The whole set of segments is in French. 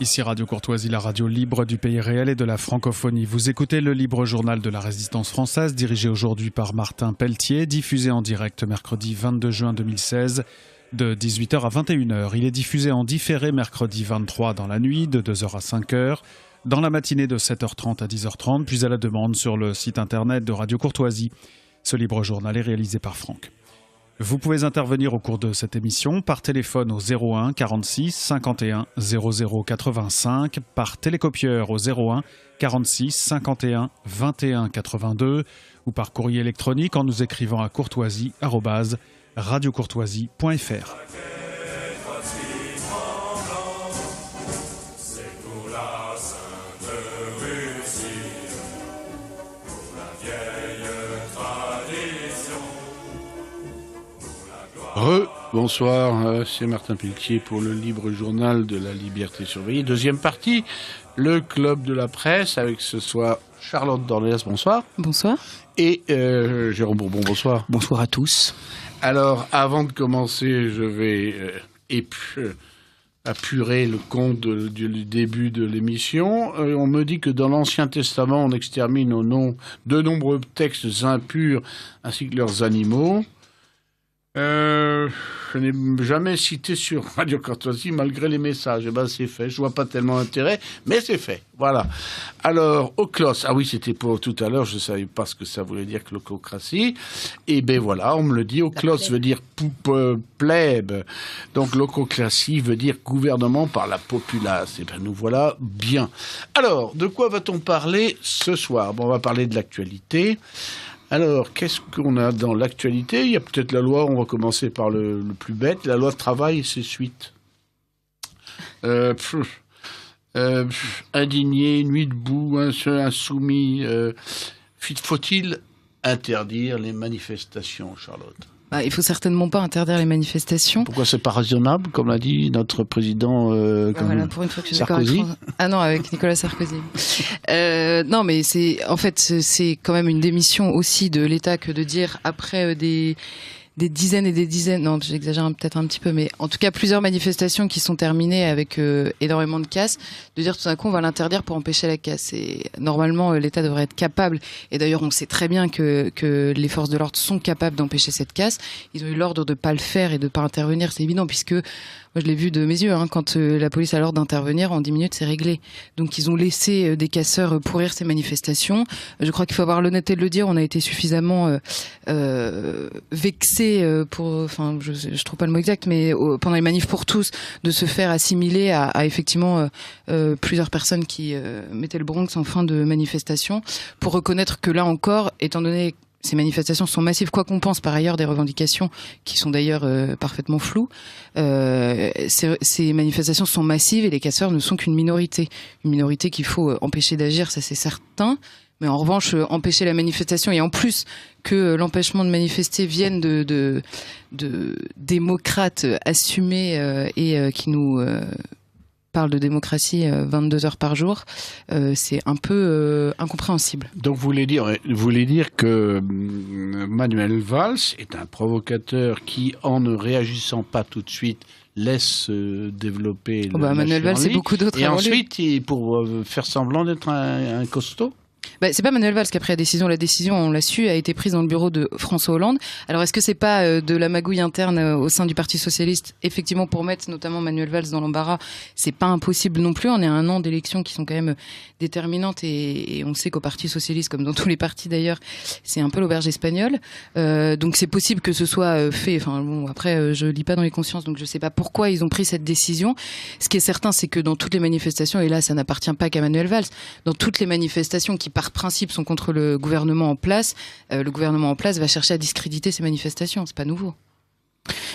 Ici Radio Courtoisie, la radio libre du pays réel et de la francophonie. Vous écoutez le libre journal de la Résistance française, dirigé aujourd'hui par Martin Pelletier, diffusé en direct mercredi 22 juin 2016 de 18h à 21h. Il est diffusé en différé mercredi 23 dans la nuit de 2h à 5h, dans la matinée de 7h30 à 10h30, puis à la demande sur le site internet de Radio Courtoisie. Ce libre journal est réalisé par Franck. Vous pouvez intervenir au cours de cette émission par téléphone au 01 46 51 00 85, par télécopieur au 01 46 51 21 82 ou par courrier électronique en nous écrivant à courtoisie@radiocourtoisie.fr. Bonsoir, c'est Martin Pelletier pour le libre journal de la liberté surveillée. Deuxième partie, le club de la presse, avec ce soir Charlotte Dornelas, bonsoir. Bonsoir. Et Jérôme Bourbon, bonsoir. Bonsoir à tous. Alors, avant de commencer, je vais apurer le compte du début de l'émission. On me dit que dans l'Ancien Testament, on extermine au nom de nombreux textes impurs ainsi que leurs animaux. Je n'ai jamais cité sur Radio Courtoisie malgré les messages. Eh ben c'est fait. Je vois pas tellement intérêt, mais c'est fait. Voilà. Alors, Oclos. Ah oui, c'était pour tout à l'heure. Je savais pas ce que ça voulait dire que l'ococratie. Et ben voilà, on me le dit. Oclos veut dire plèbe. Donc l'ococratie veut dire gouvernement par la populace. Et ben nous voilà bien. Alors, de quoi va-t-on parler ce soir? Bon, on va parler de l'actualité. Alors, qu'est-ce qu'on a dans l'actualité? Il y a peut-être la loi, on va commencer par le plus bête, la loi de travail et ses suites. Indigné, nuit debout, insoumis. Faut-il interdire les manifestations, Charlotte? Il faut certainement pas interdire les manifestations. Pourquoi c'est pas raisonnable, comme l'a dit notre président voilà, pour une fois que je suis Sarkozy. Non, avec Nicolas Sarkozy. Non, mais c'est quand même une démission aussi de l'État que de dire après des dizaines et des dizaines, non, j'exagère peut-être un petit peu, mais en tout cas plusieurs manifestations qui sont terminées avec énormément de casse, de dire tout d'un coup on va l'interdire pour empêcher la casse. Et normalement l'État devrait être capable, et d'ailleurs on sait très bien que les forces de l'ordre sont capables d'empêcher cette casse. Ils ont eu l'ordre de pas le faire et de pas intervenir, c'est évident, puisque moi je l'ai vu de mes yeux, quand la police a l'ordre d'intervenir, en 10 minutes c'est réglé. Donc ils ont laissé des casseurs pourrir ces manifestations. Je crois qu'il faut avoir l'honnêteté de le dire, on a été suffisamment vexés je trouve pas le mot exact, mais pendant les manifs pour tous, de se faire assimiler à effectivement plusieurs personnes qui mettaient le Bronx en fin de manifestation, pour reconnaître que là encore, étant donné ces manifestations sont massives, quoi qu'on pense par ailleurs des revendications qui sont d'ailleurs parfaitement floues, ces manifestations sont massives et les casseurs ne sont qu'une minorité. Une minorité qu'il faut empêcher d'agir, ça c'est certain. Mais en revanche, empêcher la manifestation, et en plus que l'empêchement de manifester vienne de démocrates assumés et qui nous parlent de démocratie 22 heures par jour, c'est un peu incompréhensible. Donc vous voulez dire que Manuel Valls est un provocateur qui, en ne réagissant pas tout de suite, laisse développer Manuel Valls et beaucoup d'autres. Et ensuite, pour faire semblant d'être un costaud? C'est pas Manuel Valls qui a pris la décision, on l'a su, a été prise dans le bureau de François Hollande. Alors est-ce que c'est pas de la magouille interne au sein du Parti Socialiste, effectivement, pour mettre notamment Manuel Valls dans l'embarras? C'est pas impossible non plus, on est à un an d'élections qui sont quand même déterminantes, et on sait qu'au Parti Socialiste, comme dans tous les partis d'ailleurs, c'est un peu l'auberge espagnole. Donc c'est possible que ce soit fait, après je lis pas dans les consciences, donc je sais pas pourquoi ils ont pris cette décision. Ce qui est certain, c'est que dans toutes les manifestations, et là ça n'appartient pas qu'à Manuel Valls, dans toutes les manifestations qui par principe sont contre le gouvernement en place, le gouvernement en place va chercher à discréditer ces manifestations, c'est pas nouveau.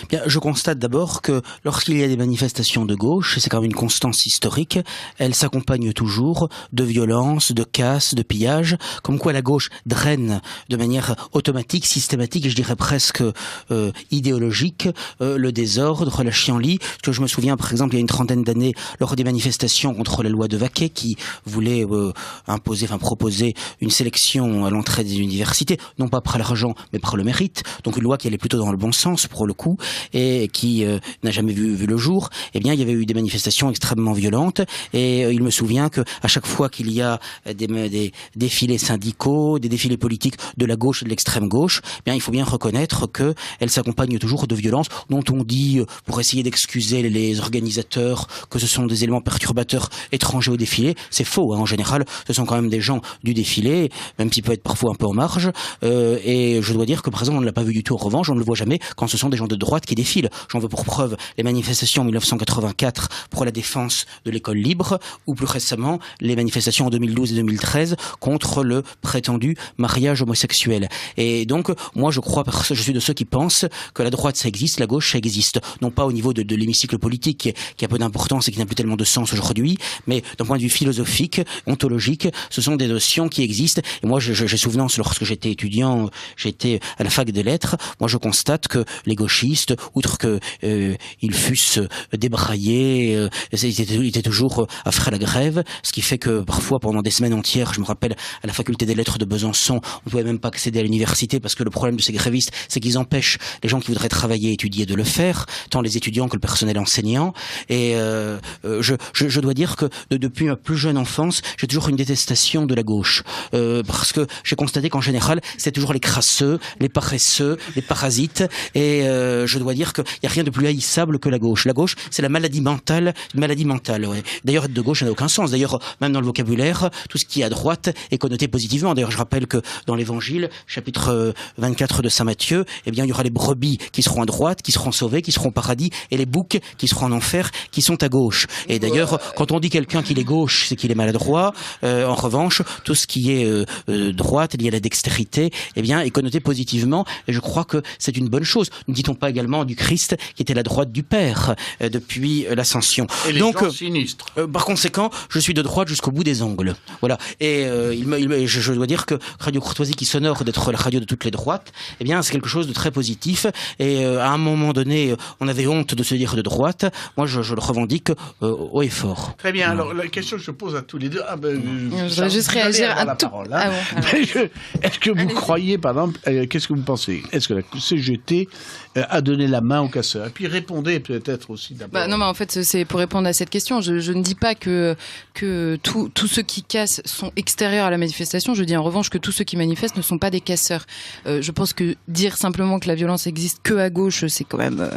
Bien, je constate d'abord que lorsqu'il y a des manifestations de gauche, c'est quand même une constance historique, elles s'accompagnent toujours de violences, de casses, de pillages, comme quoi la gauche draine de manière automatique, systématique, et je dirais presque idéologique, le désordre, la chienlit. Que je me souviens par exemple il y a une trentaine d'années, lors des manifestations contre la loi de Vaquet qui voulait proposer une sélection à l'entrée des universités, non pas par l'argent mais par le mérite, donc une loi qui allait plutôt dans le bon sens pour le coup beaucoup et qui n'a jamais vu le jour, eh bien il y avait eu des manifestations extrêmement violentes et il me souvient que à chaque fois qu'il y a des défilés syndicaux, des défilés politiques de la gauche et de l'extrême gauche, eh bien il faut bien reconnaître que elles s'accompagnent toujours de violences dont on dit, pour essayer d'excuser les organisateurs, que ce sont des éléments perturbateurs étrangers au défilé. C'est faux, hein. En général, ce sont quand même des gens du défilé, même s'ils peuvent être parfois un peu en marge. Et je dois dire que, par exemple, on ne l'a pas vu du tout. En revanche, on ne le voit jamais quand ce sont des gens de droite qui défilent. J'en veux pour preuve les manifestations en 1984 pour la défense de l'école libre, ou plus récemment les manifestations en 2012 et 2013 contre le prétendu mariage homosexuel. Et donc, moi, je suis de ceux qui pensent que la droite, ça existe, la gauche, ça existe. Non pas au niveau de l'hémicycle politique, qui a peu d'importance et qui n'a plus tellement de sens aujourd'hui, mais d'un point de vue philosophique, ontologique, ce sont des notions qui existent. Et moi, j'ai souvenance, lorsque j'étais étudiant, j'étais à la fac des lettres, moi je constate que les gauchistes, outre que ils fussent débraillés, ils étaient toujours à faire la grève, ce qui fait que parfois pendant des semaines entières, je me rappelle à la faculté des lettres de Besançon, on ne pouvait même pas accéder à l'université parce que le problème de ces grévistes, c'est qu'ils empêchent les gens qui voudraient travailler et étudier de le faire, tant les étudiants que le personnel enseignant. Et je dois dire que depuis ma plus jeune enfance, j'ai toujours une détestation de la gauche, parce que j'ai constaté qu'en général, c'est toujours les crasseux, les paresseux, les parasites. Et je dois dire qu'il n'y a rien de plus haïssable que la gauche. La gauche, c'est la maladie mentale, ouais. D'ailleurs, être de gauche n'a aucun sens. D'ailleurs, même dans le vocabulaire, tout ce qui est à droite est connoté positivement. D'ailleurs, je rappelle que dans l'Évangile, chapitre 24 de Saint Matthieu, eh bien, il y aura les brebis qui seront à droite, qui seront sauvées, qui seront au paradis, et les boucs qui seront en enfer, qui sont à gauche. Et d'ailleurs, quand on dit quelqu'un qu'il est gauche, c'est qu'il est maladroit. En revanche, tout ce qui est droite, lié à la dextérité, eh bien, est connoté positivement. Et je crois que c'est une bonne chose. Ne dit-on pas également du Christ qui était la droite du Père depuis l'Ascension. Et les gens sinistres. Par conséquent, je suis de droite jusqu'au bout des ongles. Voilà. Et je dois dire que Radio Courtoisie, qui s'honore d'être la radio de toutes les droites, eh bien, c'est quelque chose de très positif. Et à un moment donné, on avait honte de se dire de droite. Moi, je le revendique haut et fort. Très bien. Alors, la question que je pose à tous les deux... je voudrais juste réagir à tout. Parole, hein. Est-ce que vous croyez, par exemple, qu'est-ce que vous pensez? Est-ce que la CGT a donné la main aux casseurs? Et puis répondez peut-être aussi d'abord. Non, mais en fait, c'est pour répondre à cette question. Je ne dis pas que tous ceux qui cassent sont extérieurs à la manifestation. Je dis en revanche que tous ceux qui manifestent ne sont pas des casseurs. Je pense que dire simplement que la violence existe que à gauche, c'est quand même...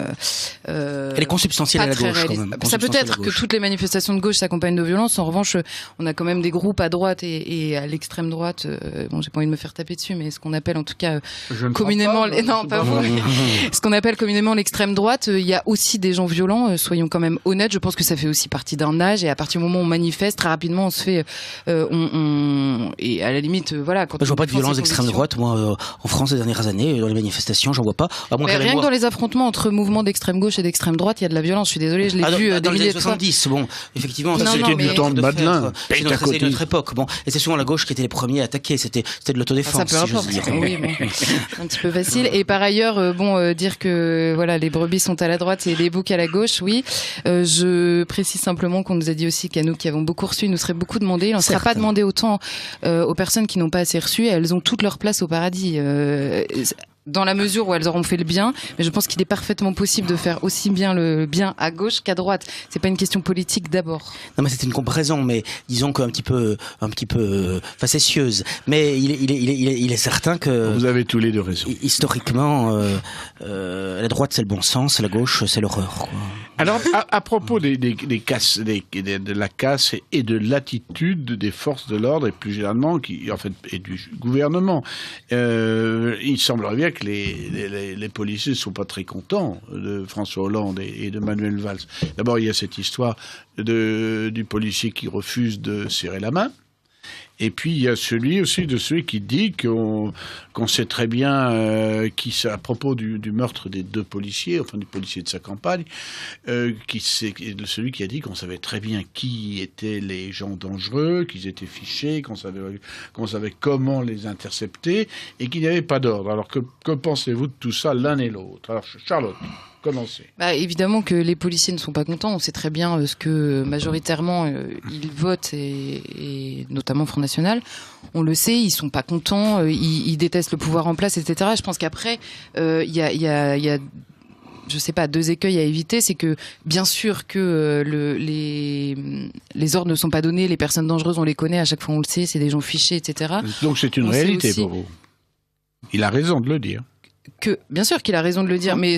Elle est consubstantielle à la gauche, quand même. Ça peut être que toutes les manifestations de gauche s'accompagnent de violence. En revanche, on a quand même des groupes à droite et à l'extrême droite. Bon, j'ai pas envie de me faire taper dessus, mais ce qu'on appelle en tout cas communément... Ce qu'on appelle communément l'extrême droite, il y a aussi des gens violents, soyons quand même honnêtes. Je pense que ça fait aussi partie d'un âge, et à partir du moment où on manifeste, très rapidement on se fait... et à la limite, voilà... Quand je vois pas de violence d'extrême droite, moi, en France, ces dernières années, dans les manifestations, j'en vois pas. Mais rien que dans les affrontements entre mouvements d'extrême gauche et d'extrême droite, il y a de la violence. Je suis désolée, je l'ai vu dans les années 70, bon, effectivement... C'était du temps de Madeleine. C'était notre époque, bon. Et c'est souvent la gauche qui était les premiers à attaquer, c'était de l'autodéfense, si j'ose dire. Oui, bon, un petit peu facile. Et par ailleurs, dire que voilà, les brebis sont à la droite et les boucs à la gauche, oui. Je précise simplement qu'on nous a dit aussi qu'à nous qui avons beaucoup reçu, il nous serait beaucoup demandé. Il n'en sera pas demandé autant aux personnes qui n'ont pas assez reçu. Elles ont toute leur place au paradis. Dans la mesure où elles auront fait le bien, mais je pense qu'il est parfaitement possible de faire aussi bien le bien à gauche qu'à droite. C'est pas une question politique d'abord. Non, mais c'était une comparaison, mais disons qu'un petit peu facétieuse. Mais il est certain que vous avez tous les deux raison. Historiquement, la droite c'est le bon sens, la gauche c'est l'horreur, quoi. Alors, à propos de la casse et de l'attitude des forces de l'ordre et plus généralement et du gouvernement, il semblerait bien que les policiers ne sont pas très contents de François Hollande et de Manuel Valls. D'abord, il y a cette histoire du policier qui refuse de serrer la main. Et puis il y a celui qui dit qu'on sait très bien à propos du meurtre des deux policiers, enfin du policier de sa campagne, celui qui a dit qu'on savait très bien qui étaient les gens dangereux, qu'ils étaient fichés, qu'on savait comment les intercepter et qu'il n'y avait pas d'ordre. Alors que pensez-vous de tout ça l'un et l'autre? Alors Charlotte, commencez. Évidemment que les policiers ne sont pas contents. On sait très bien ce que majoritairement ils votent et notamment Front National. On le sait, ils sont pas contents, ils détestent le pouvoir en place, etc. Je pense qu'après, il y a je sais pas, 2 écueils à éviter, c'est que bien sûr que les ordres ne sont pas donnés, les personnes dangereuses on les connaît, à chaque fois on le sait, c'est des gens fichés, etc. Donc c'est une réalité pour vous. Il a raison de le dire. Bien sûr qu'il a raison de le dire, mais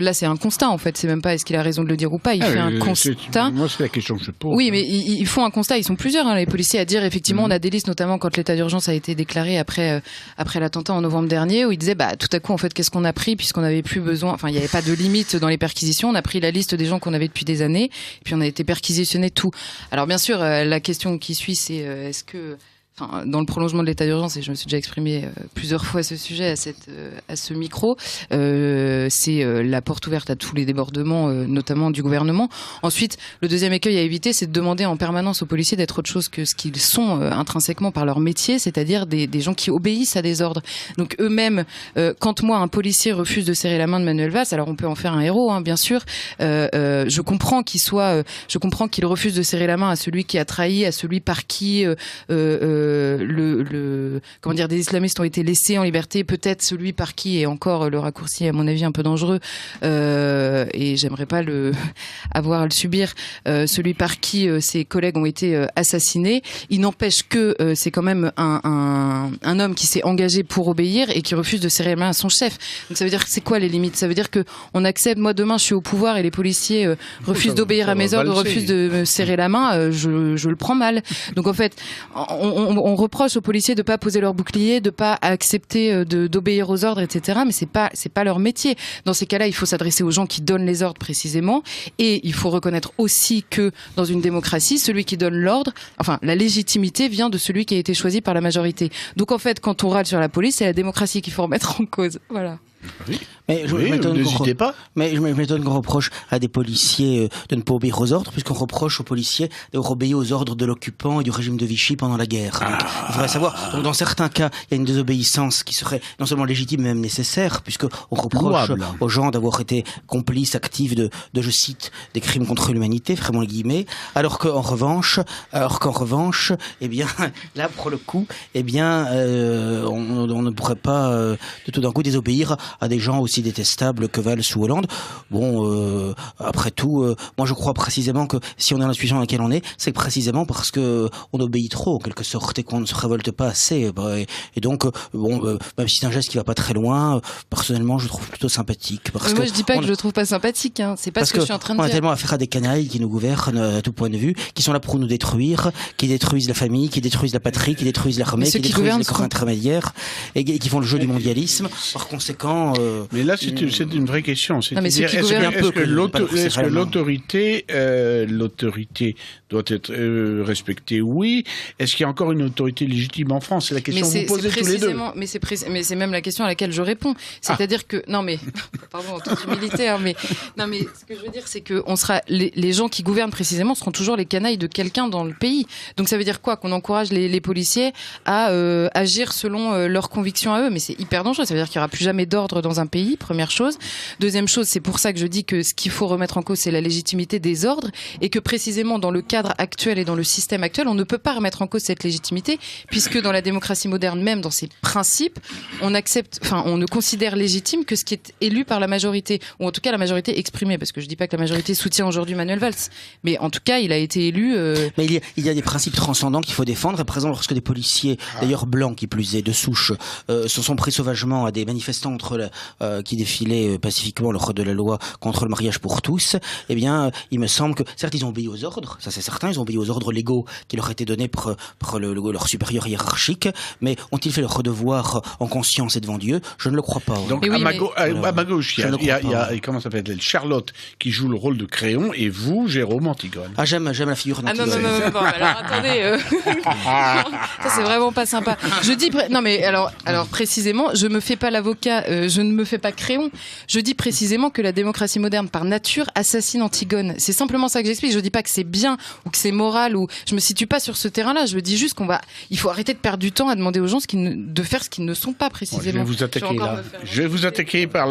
là c'est un constat en fait, c'est même pas est-ce qu'il a raison de le dire ou pas, il fait un constat. Moi c'est la question que je pose. Oui, mais ils font un constat, ils sont plusieurs les policiers à dire effectivement on a des listes, notamment quand l'état d'urgence a été déclaré après l'attentat en novembre dernier, où ils disaient tout à coup en fait qu'est-ce qu'on a pris puisqu'on n'avait plus besoin, enfin il n'y avait pas de limite dans les perquisitions, on a pris la liste des gens qu'on avait depuis des années, et puis on a été perquisitionné tout. Alors bien sûr la question qui suit c'est est-ce que dans le prolongement de l'état d'urgence, et je me suis déjà exprimé plusieurs fois à ce sujet, à ce micro, c'est la porte ouverte à tous les débordements, notamment du gouvernement. Ensuite, le deuxième écueil à éviter, c'est de demander en permanence aux policiers d'être autre chose que ce qu'ils sont intrinsèquement par leur métier, c'est-à-dire des gens qui obéissent à des ordres. Donc eux-mêmes, quand moi, un policier refuse de serrer la main de Manuel Valls, alors on peut en faire un héros, bien sûr, je comprends qu'il refuse de serrer la main à celui qui a trahi, à celui par qui des islamistes ont été laissés en liberté, peut-être celui par qui, et encore le raccourci à mon avis un peu dangereux, et j'aimerais pas avoir à le subir, celui par qui ses collègues ont été assassinés. Il n'empêche que c'est quand même un homme qui s'est engagé pour obéir et qui refuse de serrer la main à son chef. Donc ça veut dire c'est quoi les limites? Ça veut dire que on accepte, moi demain je suis au pouvoir et les policiers refusent d'obéir à mes ordres, refusent de me serrer la main, je le prends mal. Donc en fait on reproche aux policiers de pas poser leur bouclier, de pas accepter d'obéir aux ordres, etc. Mais c'est pas leur métier. Dans ces cas-là, il faut s'adresser aux gens qui donnent les ordres précisément, et il faut reconnaître aussi que dans une démocratie, celui qui donne l'ordre, la légitimité vient de celui qui a été choisi par la majorité. Donc en fait, quand on râle sur la police, c'est la démocratie qu'il faut remettre en cause. Voilà. Oui. Mais n'hésitez pas. Mais je m'étonne qu'on reproche à des policiers de ne pas obéir aux ordres, puisqu'on reproche aux policiers d'avoir obéi aux ordres de l'occupant et du régime de Vichy pendant la guerre. Donc, il faudrait savoir. Donc, dans certains cas, il y a une désobéissance qui serait non seulement légitime, mais même nécessaire, puisqu'on reproche aux gens d'avoir été complices actifs de, je cite, des crimes contre l'humanité, vraiment les guillemets, alors qu'en revanche, eh bien, là, pour le coup, eh bien, on ne pourrait pas de tout d'un coup désobéir à des gens aussi détestables que Valls ou Hollande. Bon, après tout, moi je crois précisément que si on est dans la situation dans laquelle on est, c'est précisément parce que on obéit trop en quelque sorte et qu'on ne se révolte pas assez. Et donc, même si c'est un geste qui va pas très loin, personnellement je trouve plutôt sympathique. Parce moi je dis pas que je le trouve pas sympathique, c'est pas ce que je suis en train de dire. On a tellement affaire à des canailles qui nous gouvernent à tout point de vue, qui sont là pour nous détruire, qui détruisent la famille, qui détruisent la patrie, qui détruisent l'armée, qui détruisent les corps intermédiaires et qui font le jeu du mondialisme. Par conséquent, mais là c'est une vraie question. C'est-à-dire, est-ce que l'autorité doit être respectée? Oui. Est-ce qu'il y a encore une autorité légitime en France? C'est la question que vous posez tous les deux. Mais c'est même la question à laquelle je réponds. C'est-à-dire que pardon, en toute humilité, mais ce que je veux dire, c'est que les gens qui gouvernent précisément seront toujours les canailles de quelqu'un dans le pays. Donc ça veut dire quoi? Qu'on encourage les policiers à agir selon leurs convictions à eux. Mais c'est hyper dangereux. Ça veut dire qu'il n'y aura plus jamais d'ordre dans un pays, première chose. Deuxième chose, c'est pour ça que je dis que ce qu'il faut remettre en cause, c'est la légitimité des ordres, et que précisément dans le cadre actuel et dans le système actuel, on ne peut pas remettre en cause cette légitimité, puisque dans la démocratie moderne, même dans ses principes, on ne considère légitime que ce qui est élu par la majorité, ou en tout cas la majorité exprimée, parce que je dis pas que la majorité soutient aujourd'hui Manuel Valls, mais en tout cas, il a été élu. Mais il y a des principes transcendants qu'il faut défendre, et par exemple, lorsque des policiers, d'ailleurs blancs qui plus est, de souche, se sont pris sauvagement à des manifestants qui défilaient pacifiquement lors de la loi contre le mariage pour tous, eh bien, il me semble que, certes, ils ont obéi aux ordres, ça c'est certain, ils ont obéi aux ordres légaux qui leur étaient donnés par leur supérieur hiérarchique, mais ont-ils fait leur devoir en conscience et devant Dieu? Je ne le crois pas. Donc, à ma gauche, il y a comment ça s'appelle, Charlotte, qui joue le rôle de Créon, et vous, Jérôme Antigone. Ah, j'aime la figure d'Antigone. Non, alors attendez, ça c'est vraiment pas sympa. Je dis, alors précisément, je me fais pas l'avocat, je ne me fais pas Créon. Je dis précisément que la démocratie moderne, par nature, assassine Antigone. C'est simplement ça que j'explique. Je dis pas que c'est bien ou que c'est moral, ou je me situe pas sur ce terrain-là. Je dis juste il faut arrêter de perdre du temps à demander aux gens de faire ce qu'ils ne sont pas précisément. Je vais vous attaquer là. Je vais vous attaquer par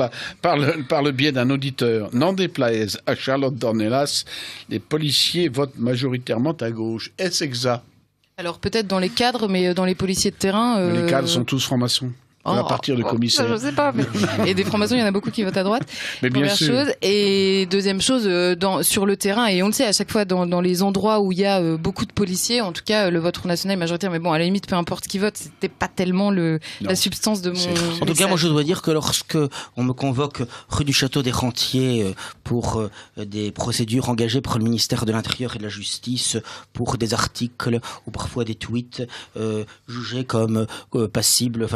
le biais d'un auditeur. N'en déplaise à Charlotte Dornelas, les policiers votent majoritairement à gauche. Est-ce exact? Alors peut-être dans les cadres, mais dans les policiers de terrain. Les cadres sont tous francs-maçons. à partir de commissaire. Je sais pas. Et des francs-maçons, il y en a beaucoup qui votent à droite. Mais bien Première sûr. chose. Et deuxième chose, sur le terrain, et on le sait à chaque fois dans les endroits où il y a beaucoup de policiers, en tout cas le vote Front National est majoritaire, mais bon, à la limite, peu importe qui vote, c'était pas tellement la substance de mon En tout cas, moi je dois dire que lorsque on me convoque rue du Château des Rentiers pour des procédures engagées par le ministère de l'Intérieur et de la Justice pour des articles ou parfois des tweets jugés comme passibles,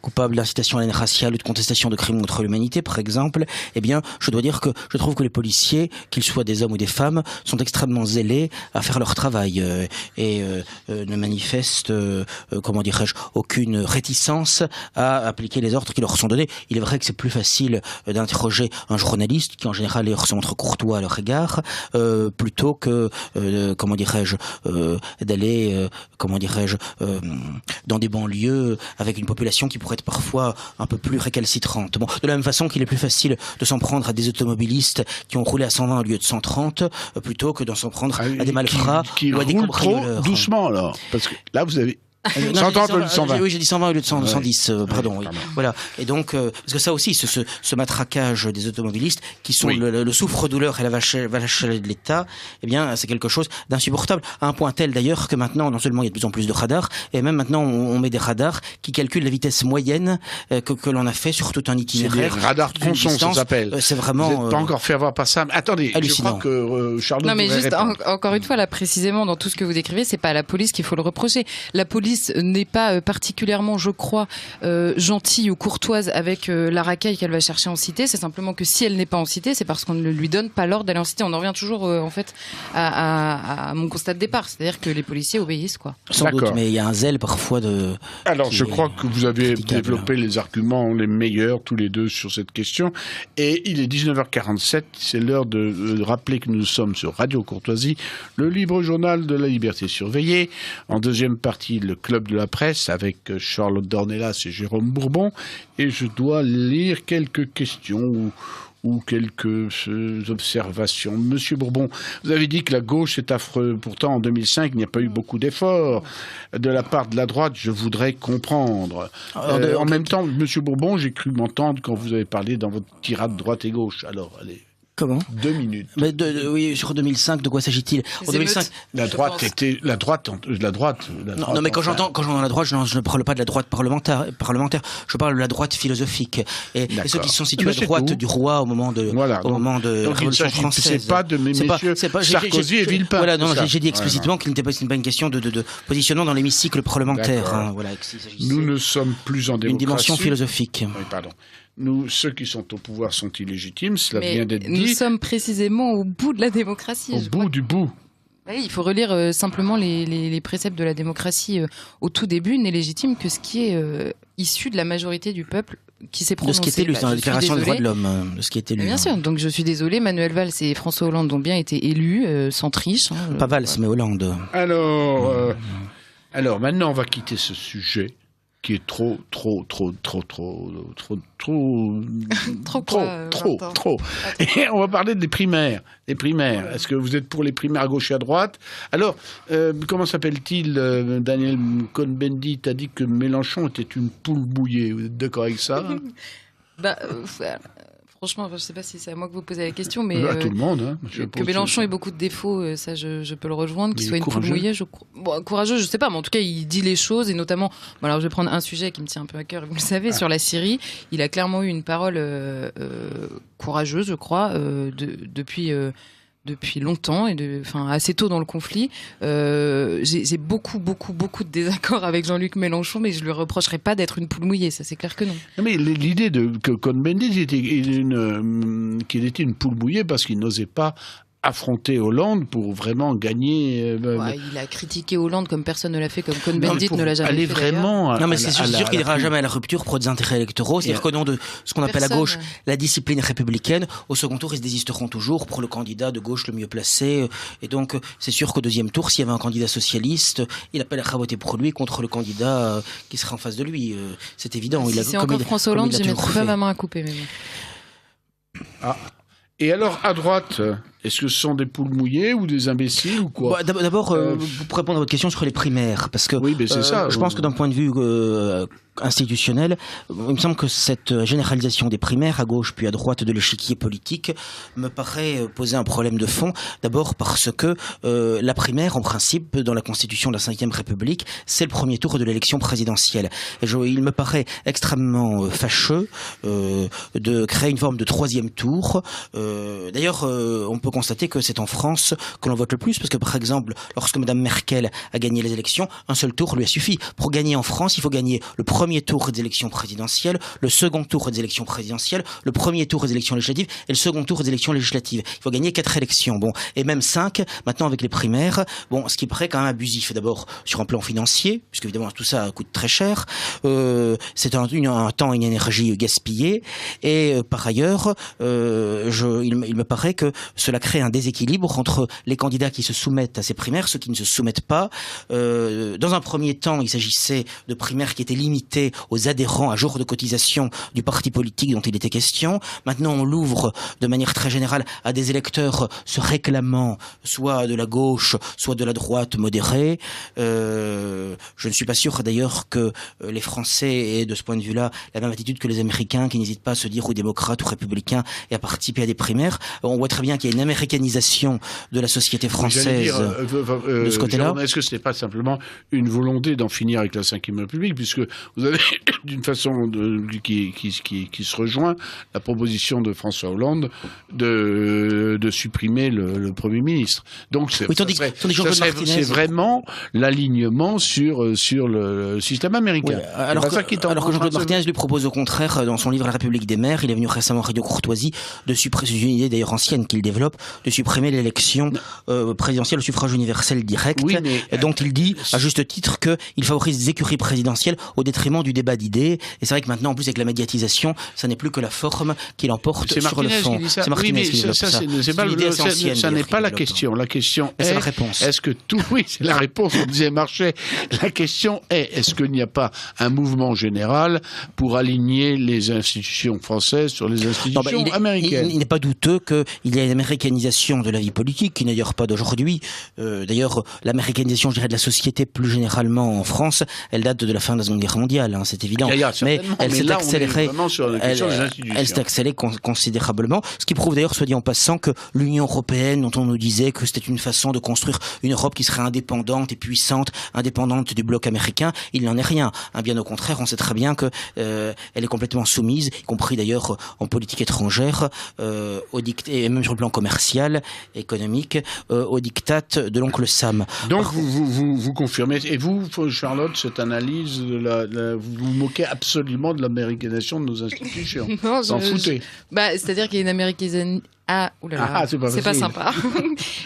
coupables d'incitation à la haine raciale ou de contestation de crimes contre l'humanité, par exemple, eh bien, je dois dire que je trouve que les policiers, qu'ils soient des hommes ou des femmes, sont extrêmement zélés à faire leur travail et ne manifestent, comment dirais-je, aucune réticence à appliquer les ordres qui leur sont donnés. Il est vrai que c'est plus facile d'interroger un journaliste qui, en général, se montre courtois à leur égard, plutôt que, comment dirais-je, d'aller, comment dirais-je, dans des banlieues avec une population qui pourrait être parfois un peu plus récalcitrante. Bon, de la même façon qu'il est plus facile de s'en prendre à des automobilistes qui ont roulé à 120 au lieu de 130, plutôt que de s'en prendre à des malfrats ou à des cambrioleurs. Doucement alors, parce que là vous avez... Non, 130 au lieu de 120. Oui, j'ai dit 120 au lieu de 110, pardon. Oui. Pardon. Voilà. Et donc, parce que ça aussi, ce matraquage des automobilistes, qui sont le souffre-douleur et la vache à lait de l'État, eh bien, c'est quelque chose d'insupportable. À un point tel d'ailleurs que maintenant, non seulement il y a de plus en plus de radars, et même maintenant on met des radars qui calculent la vitesse moyenne que l'on a fait sur tout un itinéraire. C'est des radars tronçons, ça s'appelle. C'est vraiment. Vous n'êtes pas encore fait avoir par ça. Attendez, hallucinant. je crois que Charlotte. Non, mais juste encore une fois, là précisément dans tout ce que vous décrivez, c'est pas à la police qu'il faut le reprocher. La police n'est pas particulièrement, je crois, gentille ou courtoise avec la racaille qu'elle va chercher en cité. C'est simplement que si elle n'est pas en cité, c'est parce qu'on ne lui donne pas l'ordre d'aller en cité. On en revient toujours en fait à mon constat de départ, c'est-à-dire que les policiers obéissent, quoi. Sans doute, mais il y a un zèle parfois de. Alors, je crois que vous avez développé les arguments les meilleurs tous les deux sur cette question. Et il est 19h47, c'est l'heure de rappeler que nous sommes sur Radio Courtoisie, le libre journal de la liberté surveillée. En deuxième partie, le Club de la presse avec Charlotte Dornelas et Jérôme Bourbon. Et je dois lire quelques questions ou quelques observations. Monsieur Bourbon, vous avez dit que la gauche est affreuse. Pourtant, en 2005, il n'y a pas eu beaucoup d'efforts de la part de la droite. Je voudrais comprendre. En même temps, Monsieur Bourbon, j'ai cru m'entendre quand vous avez parlé dans votre tirade droite et gauche. Alors, allez. Comment ? 2 minutes. Mais oui, sur 2005, de quoi s'agit-il ? En 2005, la droite était la droite. Non, mais quand j'entends la droite, je ne parle pas de la droite parlementaire. Je parle de la droite philosophique. Et ceux qui sont situés à droite du roi au moment de la Révolution française. C'est pas de messieurs Sarkozy et Villepin. Voilà, non, j'ai dit explicitement qu'il n'était pas une question de positionnement dans l'hémicycle parlementaire. Voilà, nous ne sommes plus en démocratie. Une dimension philosophique. Oui, pardon. Nous, ceux qui sont au pouvoir sont illégitimes, cela vient d'être dit. Nous sommes précisément au bout de la démocratie. Au bout du bout. Oui, il faut relire simplement les préceptes de la démocratie. Au tout début, n'est légitime que ce qui est issu de la majorité du peuple qui s'est prononcé. De ce qui est élu dans la Déclaration des droits de l'homme. De ce qui est élu. Bien sûr, donc je suis désolée, Manuel Valls et François Hollande ont bien été élus, sans triche. Pas Valls, mais Hollande. Alors, maintenant, on va quitter ce sujet qui est trop. Et on va parler des primaires. Est-ce que vous êtes pour les primaires à gauche et à droite ? Alors, comment s'appelle-t-il ? Daniel Cohn-Bendit a dit que Mélenchon était une poule bouillée. Vous êtes d'accord avec ça ? Franchement, je ne sais pas si c'est à moi que vous posez la question, mais tout le monde, hein, que Mélenchon ait beaucoup de défauts, ça je peux le rejoindre, qu'il soit une poule mouillée, courageux, je sais pas, mais en tout cas il dit les choses, et notamment, alors je vais prendre un sujet qui me tient un peu à cœur, vous le savez, sur la Syrie, il a clairement eu une parole courageuse, je crois, depuis longtemps et assez tôt dans le conflit. J'ai beaucoup de désaccords avec Jean-Luc Mélenchon, mais je lui reprocherai pas d'être une poule mouillée, ça c'est clair que non. Non, mais l'idée que Cohn-Bendit qu'il était une poule mouillée parce qu'il n'osait pas affronter Hollande pour vraiment gagner. Il a critiqué Hollande comme personne ne l'a fait, comme Cohn-Bendit ne l'a jamais fait. Vraiment. Non, mais c'est sûr qu'il n'ira jamais à la rupture pour des intérêts électoraux. C'est-à-dire qu'au nom de ce qu'on appelle à gauche la discipline républicaine, au second tour, ils se désisteront toujours pour le candidat de gauche le mieux placé. Et donc, c'est sûr qu'au deuxième tour, s'il y avait un candidat socialiste, il appellera à voter pour lui contre le candidat qui serait en face de lui. C'est évident. Si c'est encore François Hollande, je ne mettrai pas ma main à couper. Mais bon. Et alors, à droite, est-ce que ce sont des poules mouillées ou des imbéciles ou quoi ? D'abord, pour répondre à votre question sur les primaires, parce que oui, c'est ça. Je pense que d'un point de vue institutionnelle. Il me semble que cette généralisation des primaires à gauche puis à droite de l'échiquier politique me paraît poser un problème de fond. D'abord parce que la primaire, en principe, dans la Constitution de la Ve République, c'est le premier tour de l'élection présidentielle. Et il me paraît extrêmement fâcheux de créer une forme de troisième tour. D'ailleurs, on peut constater que c'est en France que l'on vote le plus, parce que par exemple, lorsque Mme Merkel a gagné les élections, un seul tour lui a suffi. Pour gagner en France, il faut gagner le premier tour des élections présidentielles, le second tour des élections présidentielles, le premier tour des élections législatives et le second tour des élections législatives. Il faut gagner 4 élections. Bon, et même 5, maintenant avec les primaires, bon, ce qui paraît quand même abusif. D'abord, sur un plan financier, puisque évidemment tout ça coûte très cher. C'est un temps et une énergie gaspillés. Et par ailleurs, il me paraît que cela crée un déséquilibre entre les candidats qui se soumettent à ces primaires, ceux qui ne se soumettent pas. Dans un premier temps, il s'agissait de primaires qui étaient limitées aux adhérents à jour de cotisation du parti politique dont il était question. Maintenant, on l'ouvre de manière très générale à des électeurs se réclamant soit de la gauche, soit de la droite modérée. Je ne suis pas sûr d'ailleurs que les Français aient de ce point de vue-là la même attitude que les Américains, qui n'hésitent pas à se dire ou démocrates ou républicains et à participer à des primaires. On voit très bien qu'il y a une américanisation de la société française de ce côté-là. Est-ce que ce n'est pas simplement une volonté d'en finir avec la Ve République, puisque vous avez d'une façon qui se rejoint la proposition de François Hollande de supprimer le Premier ministre. Donc c'est vraiment l'alignement sur le système américain. Oui, alors que Jean-Claude Martinez lui propose au contraire, dans son livre La République des maires, il est venu récemment à Radio Courtoisie, de supprimer, c'est une idée d'ailleurs ancienne qu'il développe, de supprimer l'élection présidentielle au suffrage universel direct, oui, dont il dit à juste titre qu'il favorise des écuries présidentielles au détriment du débat d'idées. Et c'est vrai que maintenant, en plus avec la médiatisation, ça n'est plus que la forme qui l'emporte sur le fond. C'est Martinez qui développe ça. Ça n'est pas la question. La question est, c'est la réponse. Est-ce que tout, oui, c'est la réponse, on disait Marchais. La question est, est-ce qu'il n'y a pas un mouvement général pour aligner les institutions françaises sur les institutions américaines? Il n'est pas douteux qu'il y a une américanisation de la vie politique, qui n'est d'ailleurs pas d'aujourd'hui. D'ailleurs, l'américanisation, je dirais, de la société plus généralement en France, elle date de la fin de la Seconde Guerre mondiale, hein, c'est évident. Mais elle s'est accélérée. Elle s'est accélérée considérablement, ce qui prouve d'ailleurs, soit dit en passant, que l'Union européenne, dont on nous disait que c'était une façon de construire une Europe qui serait indépendante et puissante, indépendante du bloc américain, il n'en est rien. Bien au contraire, on sait très bien que elle est complètement soumise, y compris d'ailleurs en politique étrangère, et même sur le plan commercial, économique, au diktat de l'oncle Sam. Donc vous confirmez, et vous, Charlotte, cette analyse, vous vous moquez absolument de l'américanisation de nos institutions. Non, s'en foutez. C'est-à-dire qu'il y a une américanisation. C'est pas sympa.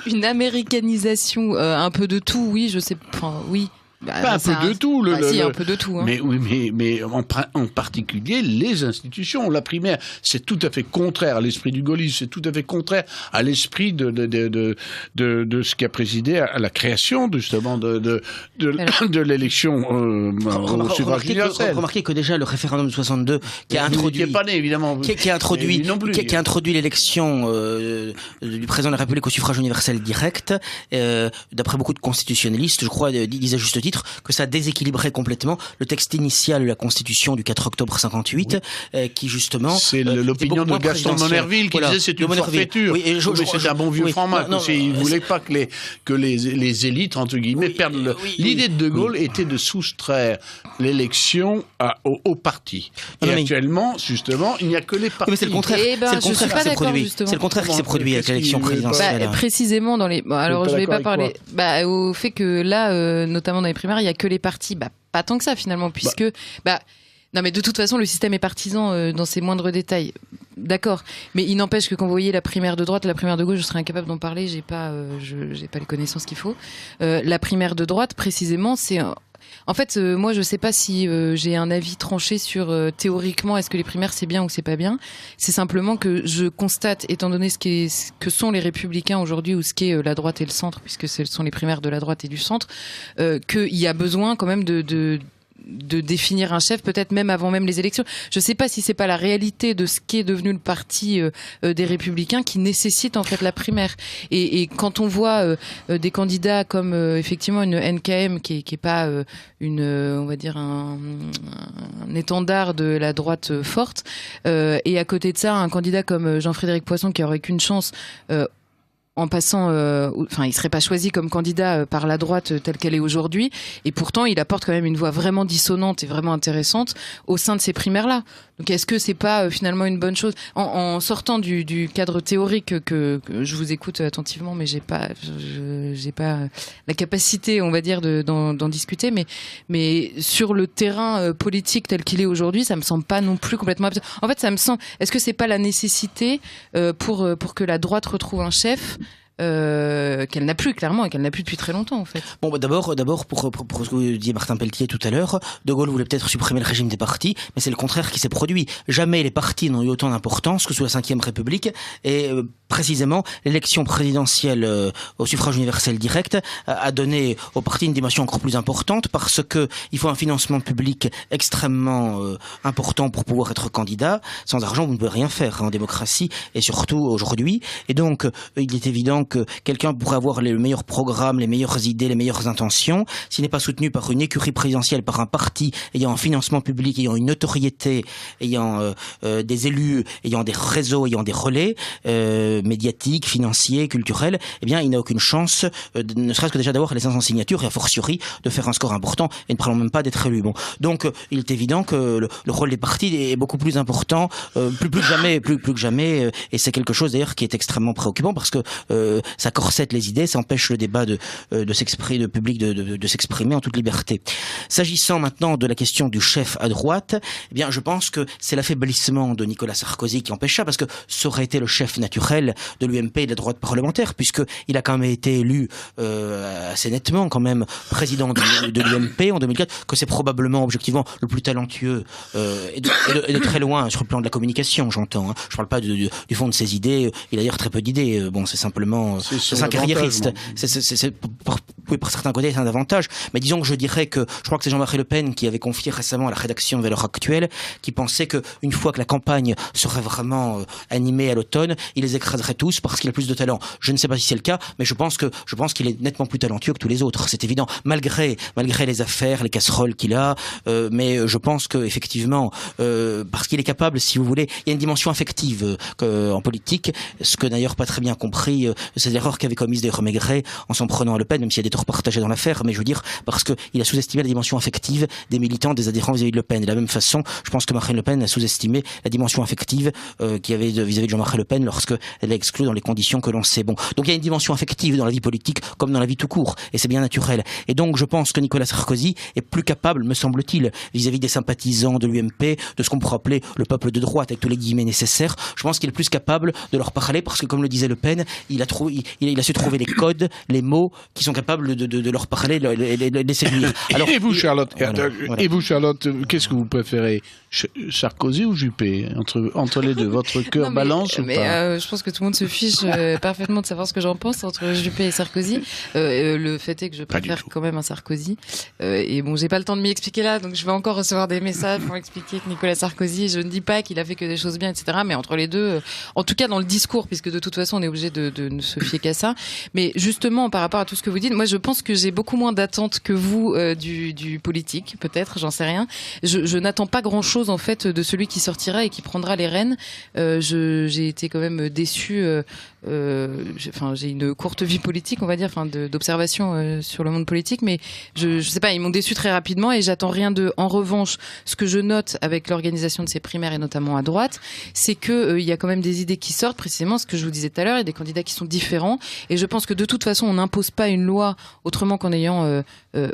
Une américanisation, un peu de tout, oui, je sais. Enfin, oui. Pas un peu de tout. Un peu de tout. Hein. Mais en particulier les institutions. La primaire, c'est tout à fait contraire à l'esprit du gaullisme, c'est tout à fait contraire à l'esprit de ce qui a présidé à la création justement de l'élection au suffrage universel. Remarquez que déjà le référendum de 62 qui a introduit, qui est pas né évidemment, qui a introduit l'élection du président de la République au suffrage universel direct, d'après beaucoup de constitutionnalistes, je crois, disaient juste titre que ça déséquilibrait complètement le texte initial de la Constitution du 4 octobre 58, qui justement... C'est l'opinion de Gaston Monerville qui disait c'est une forfaiture. Oui, c'est un bon vieux franc-mac. Il ne voulait pas que les élites, entre guillemets, perdent... L'idée de Gaulle était de soustraire l'élection au parti. Et actuellement, justement, il n'y a que les partis. Mais c'est le contraire. C'est le contraire qui s'est produit avec l'élection présidentielle. Précisément dans les... Alors, je ne vais pas parler... Au fait que là, notamment dans les primaires, il n'y a que les partis. Pas tant que ça, finalement, puisque... non, mais de toute façon, le système est partisan dans ses moindres détails. D'accord. Mais il n'empêche que quand vous voyez la primaire de droite, la primaire de gauche, je serais incapable d'en parler, j'ai pas les connaissances qu'il faut. La primaire de droite, précisément, c'est... En fait, moi, je sais pas si j'ai un avis tranché sur théoriquement est-ce que les primaires c'est bien ou c'est pas bien. C'est simplement que je constate, étant donné ce que sont les Républicains aujourd'hui ou ce qu'est la droite et le centre, puisque ce sont les primaires de la droite et du centre, qu'il y a besoin quand même définir un chef, peut-être même avant même les élections. Je ne sais pas si c'est pas la réalité de ce qu'est devenu le parti des Républicains qui nécessite en fait la primaire. Et quand on voit des candidats comme effectivement une NKM qui est pas on va dire un étendard de la droite forte, et à côté de ça un candidat comme Jean-Frédéric Poisson qui aurait qu'une chance en passant, il serait pas choisi comme candidat par la droite telle qu'elle est aujourd'hui, et pourtant il apporte quand même une voix vraiment dissonante et vraiment intéressante au sein de ces primaires-là. Donc est-ce que c'est pas finalement une bonne chose en sortant du cadre théorique que je vous écoute attentivement, mais j'ai pas la capacité, on va dire, d'en discuter, mais sur le terrain politique tel qu'il est aujourd'hui, ça me semble pas non plus complètement absurde. En fait, ça me semble. Est-ce que c'est pas la nécessité pour que la droite retrouve un chef qu'elle n'a plus clairement et qu'elle n'a plus depuis très longtemps en fait. Bon, bah d'abord pour ce que dit Martin Pelletier tout à l'heure, De Gaulle voulait peut-être supprimer le régime des partis, mais c'est le contraire qui s'est produit. Jamais les partis n'ont eu autant d'importance que sous la Ve République, et précisément l'élection présidentielle au suffrage universel direct a donné aux partis une dimension encore plus importante, parce que il faut un financement public extrêmement important pour pouvoir être candidat. Sans argent, vous ne pouvez rien faire en démocratie, et surtout aujourd'hui. Et donc il est évident que quelqu'un pourrait avoir les meilleurs programmes, les meilleures idées, les meilleures intentions, s'il n'est pas soutenu par une écurie présidentielle, par un parti ayant un financement public, ayant une notoriété, ayant des élus, ayant des réseaux, ayant des relais médiatiques, financiers, culturels, eh bien il n'a aucune chance, ne serait-ce que déjà d'avoir les 500 signatures, et a fortiori de faire un score important, et ne parlons même pas d'être élu. Bon, donc il est évident que le rôle des partis est beaucoup plus important, plus que jamais, et c'est quelque chose d'ailleurs qui est extrêmement préoccupant, parce que ça corsette les idées, ça empêche le débat de s'exprimer, le public de s'exprimer en toute liberté. S'agissant maintenant de la question du chef à droite, eh bien, je pense que c'est l'affaiblissement de Nicolas Sarkozy qui empêche ça, parce que ça aurait été le chef naturel de l'UMP et de la droite parlementaire, puisqu'il a quand même été élu assez nettement, quand même, président de l'UMP en 2004, que c'est probablement, objectivement, le plus talentueux et de très loin sur le plan de la communication, j'entends. Hein. Je parle pas du fond de ses idées, il a d'ailleurs très peu d'idées, bon, c'est simplement c'est un carriériste. Par certains côtés, c'est un avantage. Mais disons que je dirais que je crois que c'est Jean-Marie Le Pen qui avait confié récemment à la rédaction de Valeurs Actuelles, qui pensait que une fois que la campagne serait vraiment animée à l'automne, il les écraserait tous parce qu'il a plus de talent. Je ne sais pas si c'est le cas, mais je pense qu'il est nettement plus talentueux que tous les autres. C'est évident, malgré les affaires, les casseroles qu'il a. Mais je pense que effectivement, parce qu'il est capable, si vous voulez, il y a une dimension affective en politique, ce que d'ailleurs pas très bien compris. C'est l'erreur qu'avait commise d'ailleurs Maigret en s'en prenant à Le Pen, même s'il y a des torts partagés dans l'affaire, mais je veux dire, parce qu'il a sous-estimé la dimension affective des militants, des adhérents vis-à-vis de Le Pen. Et de la même façon, je pense que Marine Le Pen a sous-estimé la dimension affective qu'il y avait vis-à-vis de Jean-Marie Le Pen lorsqu'elle l'a exclu dans les conditions que l'on sait. Bon. Donc il y a une dimension affective dans la vie politique comme dans la vie tout court, et c'est bien naturel. Et donc je pense que Nicolas Sarkozy est plus capable, me semble-t-il, vis-à-vis des sympathisants de l'UMP, de ce qu'on pourrait appeler le peuple de droite, avec tous les guillemets nécessaires. Je pense qu'il est plus capable de leur parler, parce que comme le disait Le Pen, il a su trouver les codes, les mots qui sont capables de leur parler, de les séduire. Alors, et vous, Charlotte, voilà. Et vous, Charlotte, qu'est-ce que vous préférez, Sarkozy ou Juppé, entre les deux, votre cœur balance ou pas? Je pense que tout le monde se fiche parfaitement de savoir ce que j'en pense entre Juppé et Sarkozy. Le fait est que je préfère quand même un Sarkozy. Et bon, j'ai pas le temps de m'y expliquer là, donc je vais encore recevoir des messages pour expliquer que Nicolas Sarkozy, je ne dis pas qu'il a fait que des choses bien, etc. Mais entre les deux, en tout cas dans le discours, puisque de toute façon on est obligé de ne se fier qu'à ça. Mais justement, par rapport à tout ce que vous dites, moi je pense que j'ai beaucoup moins d'attentes que vous du politique, peut-être, j'en sais rien. Je n'attends pas grand-chose en fait de celui qui sortira et qui prendra les rênes. J'ai été quand même déçue. J'ai une courte vie politique, on va dire, d'observation sur le monde politique, mais je sais pas, ils m'ont déçu très rapidement et j'attends rien d'eux. En revanche, ce que je note avec l'organisation de ces primaires et notamment à droite, c'est que il y a quand même des idées qui sortent, précisément ce que je vous disais tout à l'heure, il y a des candidats qui sont différents et je pense que de toute façon on n'impose pas une loi autrement qu'en ayant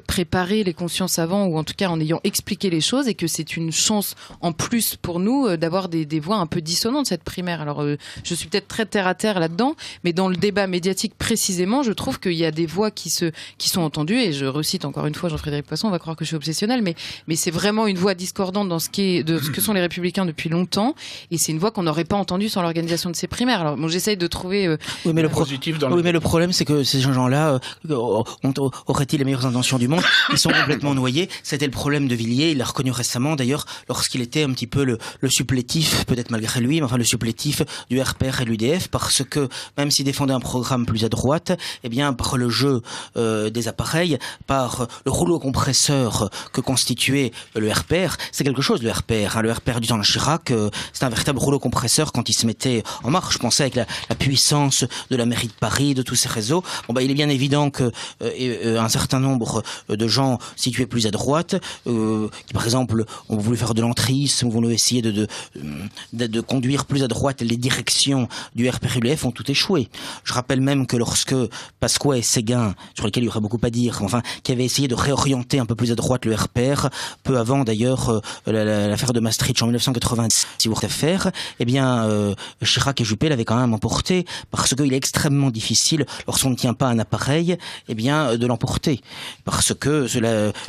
préparé les consciences avant, ou en tout cas en ayant expliqué les choses, et que c'est une chance en plus pour nous d'avoir des voix un peu dissonantes cette primaire. Alors je suis peut-être très terre à terre là-dedans, là-dedans. Mais dans le débat médiatique précisément, je trouve qu'il y a des voix qui sont entendues, et je recite encore une fois Jean-Frédéric Poisson, on va croire que je suis obsessionnelle, mais c'est vraiment une voix discordante de ce que sont les Républicains depuis longtemps, et c'est une voix qu'on n'aurait pas entendue sans l'organisation de ces primaires. Alors bon, j'essaye de trouver mais le problème, c'est que ces gens-là auraient-ils les meilleures intentions du monde? Ils sont complètement noyés. C'était le problème de Villiers. Il l'a reconnu récemment, d'ailleurs, lorsqu'il était un petit peu le supplétif, peut-être malgré lui, mais enfin le supplétif du RPR et de l'UDF, parce que même s'il défendait un programme plus à droite, eh bien, par le jeu des appareils, par le rouleau compresseur que constituait le RPR, c'est quelque chose, le RPR. Hein, le RPR du temps de Chirac, c'est un véritable rouleau compresseur quand il se mettait en marche. Je pensais avec la puissance de la mairie de Paris, de tous ces réseaux. Bon, il est bien évident que un certain nombre de gens situés plus à droite, qui par exemple ont voulu faire de l'entrisme, ont voulu essayer de conduire plus à droite les directions du RPR-UDF, ont tout échoué. Je rappelle même que lorsque Pasqua et Séguin, sur lesquels il y aurait beaucoup à dire, enfin, qui avaient essayé de réorienter un peu plus à droite le RPR, peu avant d'ailleurs l'affaire de Maastricht en 1990, si vous faire, eh bien, Chirac et Juppé l'avaient quand même emporté, parce qu'il est extrêmement difficile, lorsqu'on ne tient pas un appareil, eh bien, de l'emporter. Parce que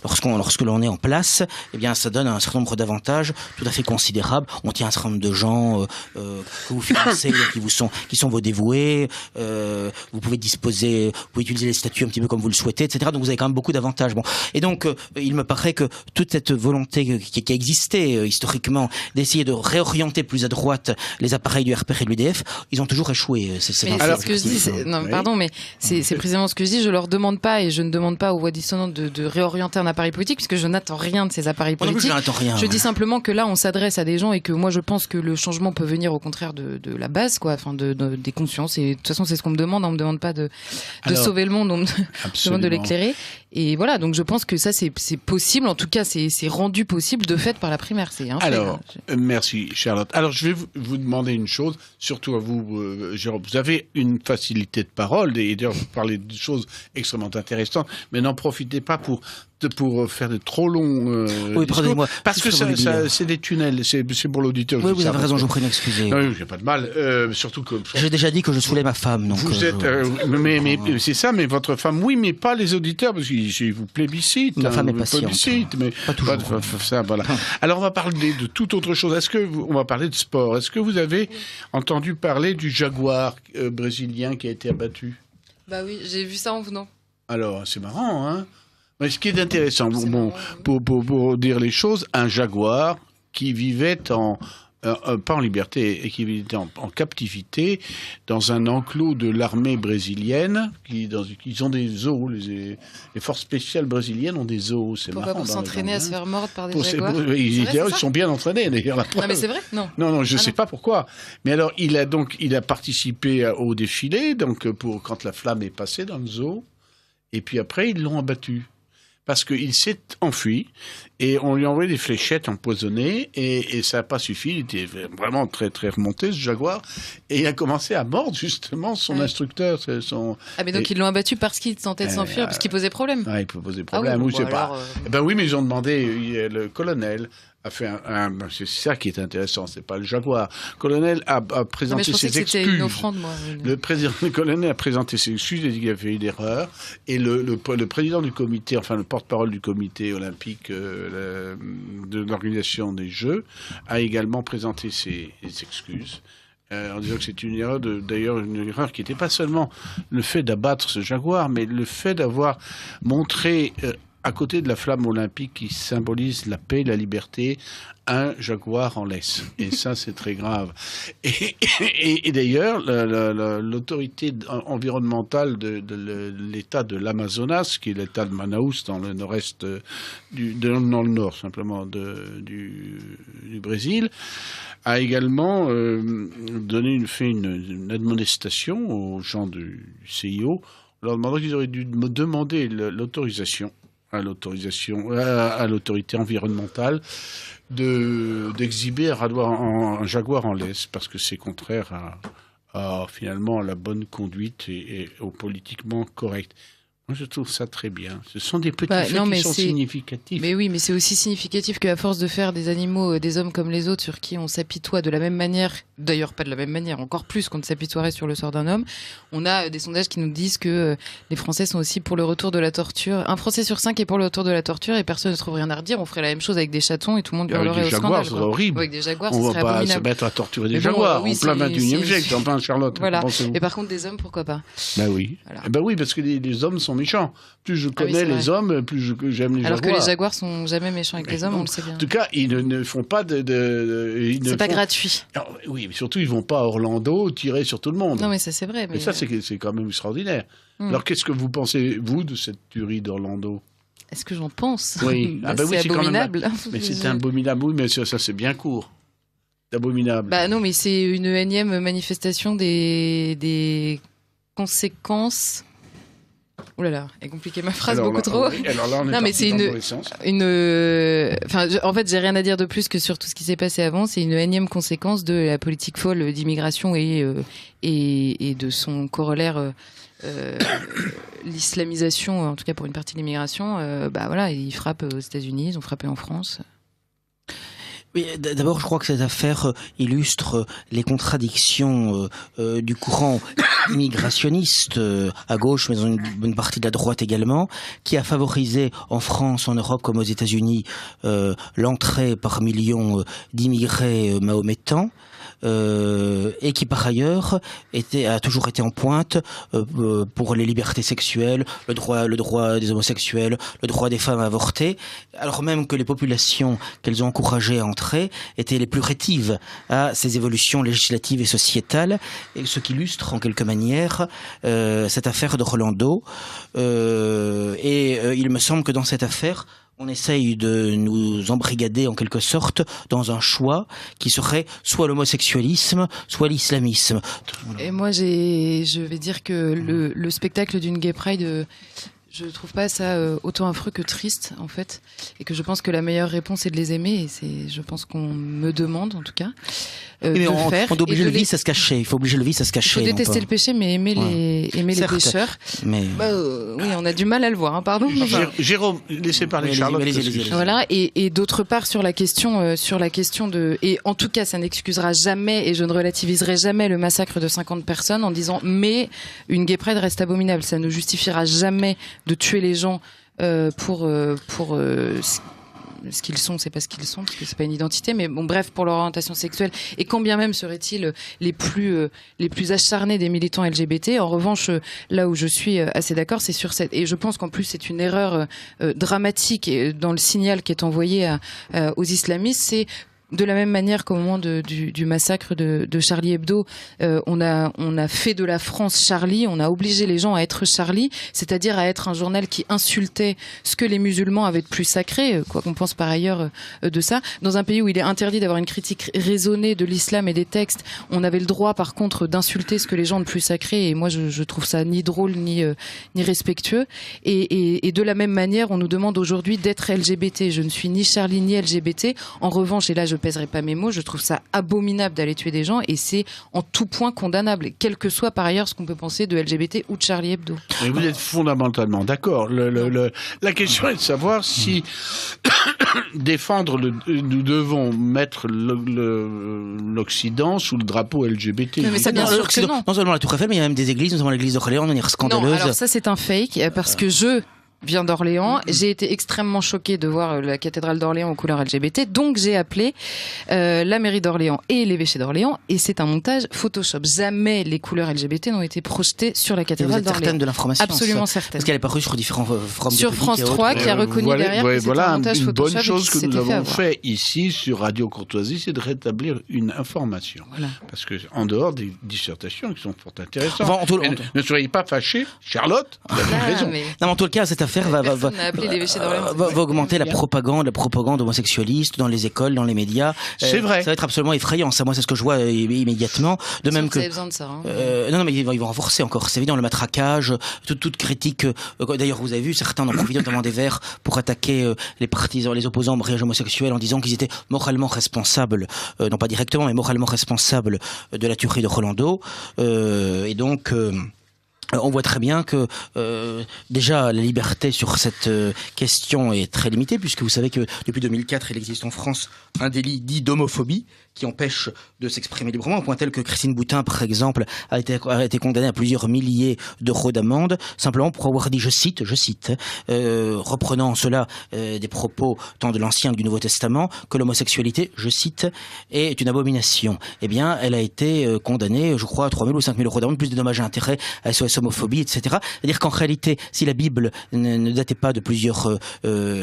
lorsque l'on est en place, eh bien, ça donne un certain nombre d'avantages tout à fait considérables. On tient un certain nombre de gens que vous financez, qui sont vos dévoués. Vous pouvez vous pouvez utiliser les statuts un petit peu comme vous le souhaitez, etc. Donc vous avez quand même beaucoup d'avantages. Bon, et donc il me paraît que toute cette volonté qui a existé historiquement d'essayer de réorienter plus à droite les appareils du RPR et de l'UDF, ils ont toujours échoué. C'est ce que je dis. Pardon, mais c'est précisément ce que je dis. Je leur demande pas, et je ne demande pas aux voix dissonantes de réorienter un appareil politique, puisque je n'attends rien de ces appareils politiques. Je dis simplement que là, on s'adresse à des gens, et que moi, je pense que le changement peut venir au contraire de la base, enfin des consciences. Et de toute façon, c'est ce qu'on me demande. On me demande pas de sauver le monde, on me demande de l'éclairer. Et voilà, donc je pense que ça, c'est possible. En tout cas, c'est rendu possible de fait par la primaire. C'est un fait. Alors, merci Charlotte. Alors, je vais vous demander une chose, surtout à vous, Jérôme. Vous avez une facilité de parole, et d'ailleurs, vous parlez de choses extrêmement intéressantes, mais n'en profitez pas pour faire de trop longs oui, pardonnez-moi. Parce que c'est des tunnels, c'est pour l'auditeur. Oui, vous avez raison, je vous prie de m'excuser. Non, il n'y a pas de mal, surtout que... J'ai déjà dit que je saoulais ma femme, donc... Vous êtes... mais c'est ça, mais votre femme, oui, mais pas les auditeurs, parce qu'ils vous plébiscitent. Ma femme est patiente. Mais pas toujours. Ça, voilà. Alors, on va parler de toute autre chose. On va parler de sport. Est-ce que vous avez entendu parler du jaguar brésilien qui a été abattu? Bah oui, j'ai vu ça en venant. Alors, c'est marrant, hein? Mais ce qui est intéressant, marrant, oui. pour dire les choses, un jaguar qui vivait pas en liberté, et qui vivait en captivité dans un enclos de l'armée brésilienne, ils ont des zoos, les forces spéciales brésiliennes ont des zoos, c'est marrant. Pourquoi pour s'entraîner à se faire mordre par des jaguars? Ils sont bien entraînés, d'ailleurs. Non, mais c'est vrai? Non, je sais pas pourquoi. Mais alors, il a participé au défilé, donc quand la flamme est passée dans le zoo, et puis après, ils l'ont abattu. Parce qu'il s'est enfui, et on lui a envoyé des fléchettes empoisonnées, et ça n'a pas suffi. Il était vraiment très très remonté, ce jaguar, et il a commencé à mordre justement son instructeur. Donc ils l'ont abattu parce qu'il tentait de s'enfuir, parce qu'il posait problème. Ah, il peut poser problème, oui, je sais pas. Ben oui, mais ils ont demandé, le colonel a fait c'est ça qui est intéressant, c'est pas le jaguar. Le colonel a présenté ses excuses. C'était une offrande, moi. Le colonel a présenté ses excuses, il a dit qu'il avait fait une erreur, et le président du comité, enfin le porte-parole du comité olympique de l'organisation des Jeux, a également présenté ses excuses. En disant que c'est une erreur, d'ailleurs une erreur qui n'était pas seulement le fait d'abattre ce jaguar, mais le fait d'avoir montré à côté de la flamme olympique qui symbolise la paix, la liberté, un jaguar en laisse. Et ça, c'est très grave. Et d'ailleurs, l'autorité environnementale de l'État de l'Amazonas, qui est l'État de Manaus, dans le nord-est, dans le nord simplement du Brésil, a également fait une admonestation aux gens du CIO, leur demandant qu'ils auraient dû demander l'autorisation à l'autorité environnementale d'exhiber un jaguar en laisse, parce que c'est contraire finalement à la bonne conduite et au politiquement correct. Moi, je trouve ça très bien. Ce sont des petits faits qui sont significatifs. Mais oui, mais c'est aussi significatif qu'à force de faire des animaux, des hommes comme les autres, sur qui on s'apitoie de la même manière, d'ailleurs pas de la même manière, encore plus qu'on ne s'apitoierait sur le sort d'un homme, on a des sondages qui nous disent que les Français sont aussi pour le retour de la torture. Un Français sur 5 est pour le retour de la torture et personne ne trouve rien à redire. On ferait la même chose avec des chatons et tout le monde hurlerait au scandale. Avec des jaguars, c'est horrible. Avec des jaguars, on ce va serait pas abominable. se mettre à torturer des jaguars en plein 21e siècle, en plein Charlotte. Voilà. Et par contre, des hommes, pourquoi pas? Ben oui. Voilà. Ben oui, parce que les hommes sont méchants. Plus je connais les hommes, plus j'aime les jaguars. Alors que les jaguars sont jamais méchants avec les hommes, on le sait bien. En tout cas, ils ne font pas c'est pas gratuit. Alors, oui, mais surtout, ils vont pas à Orlando tirer sur tout le monde. Non, mais ça, c'est vrai. Mais ça, c'est quand même extraordinaire. Alors, qu'est-ce que vous pensez, vous, de cette tuerie d'Orlando? Est-ce que j'en pense? Oui. Oui, c'est abominable. Quand même... Mais c'est abominable, oui, mais ça c'est bien court. C'est abominable. Bah non, mais c'est une énième manifestation des conséquences. Ouh là là, est compliqué ma phrase beaucoup trop. Oui, alors là, on est non, mais c'est en fait, j'ai rien à dire de plus que sur tout ce qui s'est passé avant. C'est une énième conséquence de la politique folle d'immigration et de son corollaire, l'islamisation, en tout cas pour une partie de l'immigration. Bah voilà, ils frappent aux États-Unis, ils ont frappé en France. Oui, d'abord, je crois que cette affaire illustre les contradictions du courant immigrationniste à gauche, mais dans une bonne partie de la droite également, qui a favorisé en France, en Europe comme aux États-Unis, l'entrée par millions d'immigrés mahométans. Et qui par ailleurs a toujours été en pointe pour les libertés sexuelles, le droit des homosexuels, le droit des femmes à avorter, alors même que les populations qu'elles ont encouragées à entrer étaient les plus rétives à ces évolutions législatives et sociétales, et ce qui illustre en quelque manière cette affaire d'Orlando. Il me semble que dans cette affaire, on essaye de nous embrigader en quelque sorte dans un choix qui serait soit l'homosexualisme, soit l'islamisme. Et moi, je vais dire que le spectacle d'une Gay Pride, je trouve pas ça autant affreux que triste, en fait. Et que je pense que la meilleure réponse est de les aimer. Et je pense qu'on me demande, en tout cas, de faire. On doit obliger le vice à se cacher. Il faut obliger le vice à se cacher. Il faut détester le péché, mais aimer les pécheurs. Mais... oui, on a du mal à le voir, hein, pardon. Jérôme, laissez parler Charlotte. Voilà. Et d'autre part, sur la question de... Et en tout cas, ça n'excusera jamais, et je ne relativiserai jamais le massacre de 50 personnes en disant, mais une Gay Pride reste abominable. Ça ne justifiera jamais de tuer les gens pour ce qu'ils sont, c'est pas ce qu'ils sont, parce que c'est pas une identité, mais bon, bref, pour leur orientation sexuelle, et quand bien même seraient-ils les plus acharnés des militants LGBT. En revanche, là où je suis assez d'accord, c'est sur cette, et je pense qu'en plus c'est une erreur dramatique dans le signal qui est envoyé aux islamistes, c'est de la même manière qu'au moment du massacre de Charlie Hebdo, on a fait de la France Charlie, on a obligé les gens à être Charlie, c'est-à-dire à être un journal qui insultait ce que les musulmans avaient de plus sacré, quoi qu'on pense par ailleurs de ça. Dans un pays où il est interdit d'avoir une critique raisonnée de l'islam et des textes, on avait le droit par contre d'insulter ce que les gens de plus sacré, et moi je trouve ça ni drôle ni respectueux. Et de la même manière, on nous demande aujourd'hui d'être LGBT. Je ne suis ni Charlie ni LGBT. En revanche, et là je pèserai pas mes mots, je trouve ça abominable d'aller tuer des gens, et c'est en tout point condamnable, quel que soit par ailleurs ce qu'on peut penser de LGBT ou de Charlie Hebdo. Et vous êtes fondamentalement d'accord. La question est de savoir si défendre nous devons mettre l'Occident sous le drapeau LGBT. Mais ça, bien sûr que non. Non seulement la Tour Eiffel, mais il y a même des églises, notamment l'église d'Orléans, de manière scandaleuse. Non, alors ça c'est un fake, parce que je viens d'Orléans. J'ai été extrêmement choquée de voir la cathédrale d'Orléans aux couleurs LGBT, donc j'ai appelé la mairie d'Orléans et l'évêché d'Orléans, et c'est un montage Photoshop. Jamais les couleurs LGBT n'ont été projetées sur la cathédrale d'Orléans. Vous êtes certaine de l'information? Absolument certaine. Parce qu'elle est parue sur différents forums sur France 3, qui a reconnu derrière que c'était un montage Photoshop. Une bonne chose que nous avons fait ici sur Radio Courtoisie, c'est de rétablir une information. Voilà. Parce que en dehors des dissertations qui sont fort intéressantes, ne soyez pas fâchés, Charlotte, vous avez raison. Non, en tout cas, cette affaire va augmenter la propagande homosexualiste dans les écoles, dans les médias. C'est vrai. Ça va être absolument effrayant. Ça, moi, c'est ce que je vois immédiatement. De même que. Vous avez besoin de ça. Hein. Non, mais ils vont renforcer encore. C'est évident, le matraquage, toute critique. D'ailleurs, vous avez vu, certains en profitaient, notamment des Verts, pour attaquer les partisans, les opposants au mariage homosexuel, en disant qu'ils étaient moralement responsables, non pas directement, mais moralement responsables de la tuerie de Rolando. Et donc. On voit très bien que déjà la liberté sur cette question est très limitée, puisque vous savez que depuis 2004 il existe en France un délit dit d'homophobie qui empêche de s'exprimer librement, au point tel que Christine Boutin, par exemple, a été condamnée à plusieurs milliers d'euros d'amende, simplement pour avoir dit, je cite, reprenant en cela des propos tant de l'Ancien que du Nouveau Testament, que l'homosexualité, je cite, est une abomination. Eh bien, elle a été condamnée, je crois, à 3 000 ou 5 000 euros d'amende, plus de dommages et intérêts à SOS homophobie, etc. C'est-à-dire qu'en réalité, si la Bible ne datait pas de plusieurs